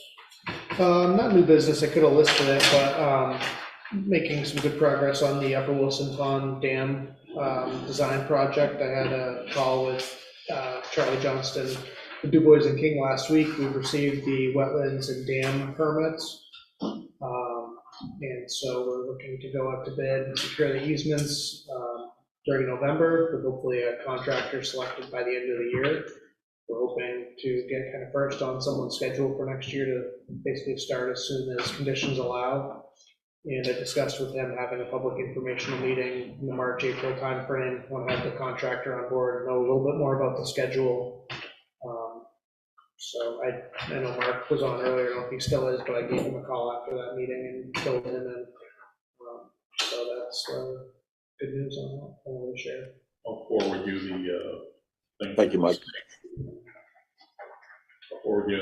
Not new business, I could have listed it, but making some good progress on the Upper Wilson Pond Dam design project. I had a call with Charlie Johnston, Du Bois and King last week. We've received the wetlands and dam permits. And so we're looking to go out to bid and secure the easements during November, with hopefully a contractor selected by the end of the year. We're hoping to get kind of first on someone's schedule for next year to basically start as soon as conditions allow. And I discussed with him having a public informational meeting in the March, April timeframe. Want to have the contractor on board, know a little bit more about the schedule. So I know Mark was on earlier, I don't know if he still is, but I gave him a call after that meeting and filled him in. So that's good news on that. I want to share. I'll forward you the thing. Thank you, Mike. I'll forward you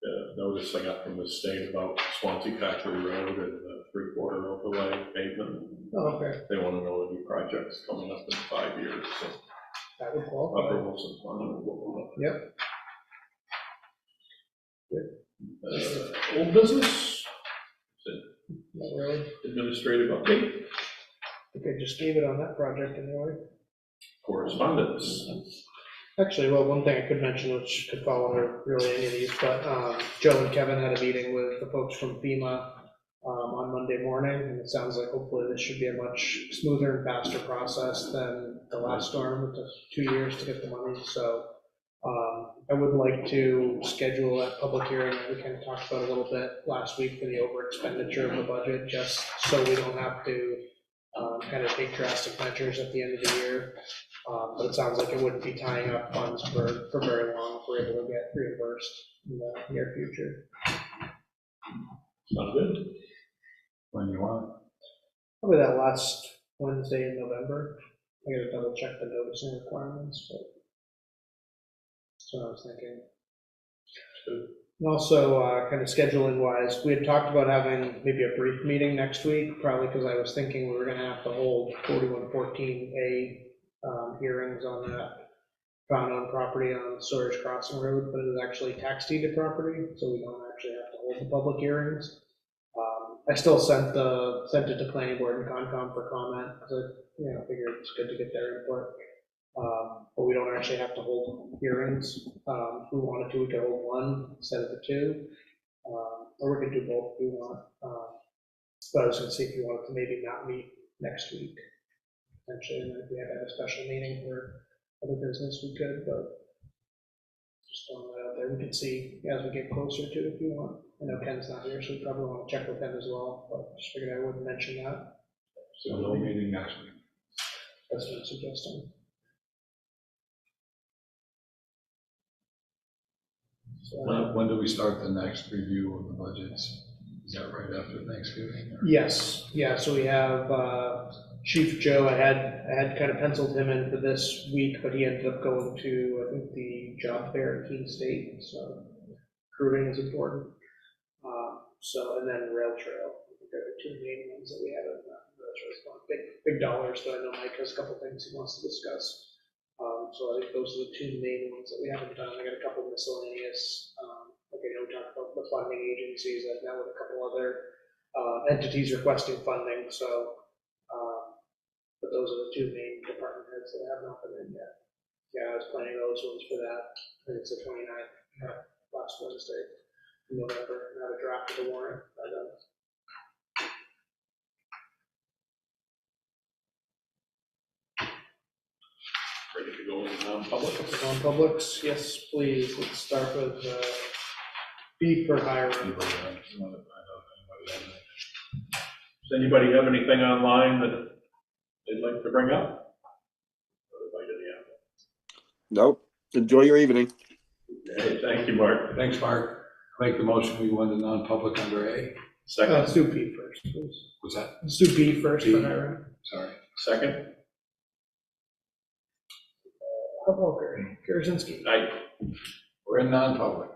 the notice I got from the state about Swanzey Factory Road and the 3/4 overlay pavement. Oh, okay, They want to know any projects coming up in 5 years, so that would qualify. Upper Wilson Pond. Yep. Old business, Not really. administrative update, I think I just gave it on that project anyway. correspondence. Actually, well, one thing I could mention, which could fall under really any of these, but Joe and Kevin had a meeting with the folks from FEMA on Monday morning, and it sounds like hopefully this should be a much smoother and faster process than the last storm. It took 2 years to get the money, so I would like to schedule a public hearing that we kind of talked about a little bit last week for the over expenditure of the budget, just so we don't have to kind of take drastic measures at the end of the year. But it sounds like it wouldn't be tying up funds for very long if we're able to get reimbursed in the near future. Sound good? When you want. Probably that last Wednesday in November. I gotta double check the noticing requirements, but that's what I was thinking. And also, kind of scheduling wise, we had talked about having maybe a brief meeting next week, probably because I was thinking we were gonna have to hold 4114A hearings on that found on property on Sawyer's Crossing Road, but it was actually tax deeded property, so we don't actually have to hold the public hearings. I still sent it to planning board and Concom for comment, because I figured it's good to get their input. But we don't actually have to hold hearings. If we wanted to, we could hold one instead of the two, or we could do both if we want. But I was gonna see if you wanted to maybe not meet next week, potentially, and then if we had to have a special meeting for other business, we could, but just throwing that out there. We can see as we get closer to it if you want. I know Ken's not here, so we probably want to check with him as well, but just figured I would mention that. So no meeting next week. That's what I'm suggesting. So, When do we start the next review of the budgets? Is that right after Thanksgiving? or- yes, yeah, so we have Chief Joe, I had kind of penciled him in for this week, but he ended up going to, I think, the job fair in Keene State, so recruiting is important. So, and then rail trail, I think are the two main ones that we have in that. Big dollars, so I know Mike has a couple things he wants to discuss. So I think those are the two main ones that we haven't done. I got a couple miscellaneous, like I know we talked about the funding agencies. I've met with a couple other entities requesting funding, so, but those are the two main department heads that have not been in yet. Yeah, I was planning those ones for that. I think it's the 29th, last Wednesday in November, and have a draft of the warrant by then. Ready to go in non-public? Non-publics, yes, please. Let's start with B for hiring. Does anybody have anything online that they'd like to bring up? Nope. Enjoy your evening. Okay, thank you, Mark. Thanks, Mark. Make the motion, we go into non-public under A. Second, Let's do B first, please. Was that, Let's do B first for hiring. sorry. second, Hupalker, Karazinski. aye. We're in non-public.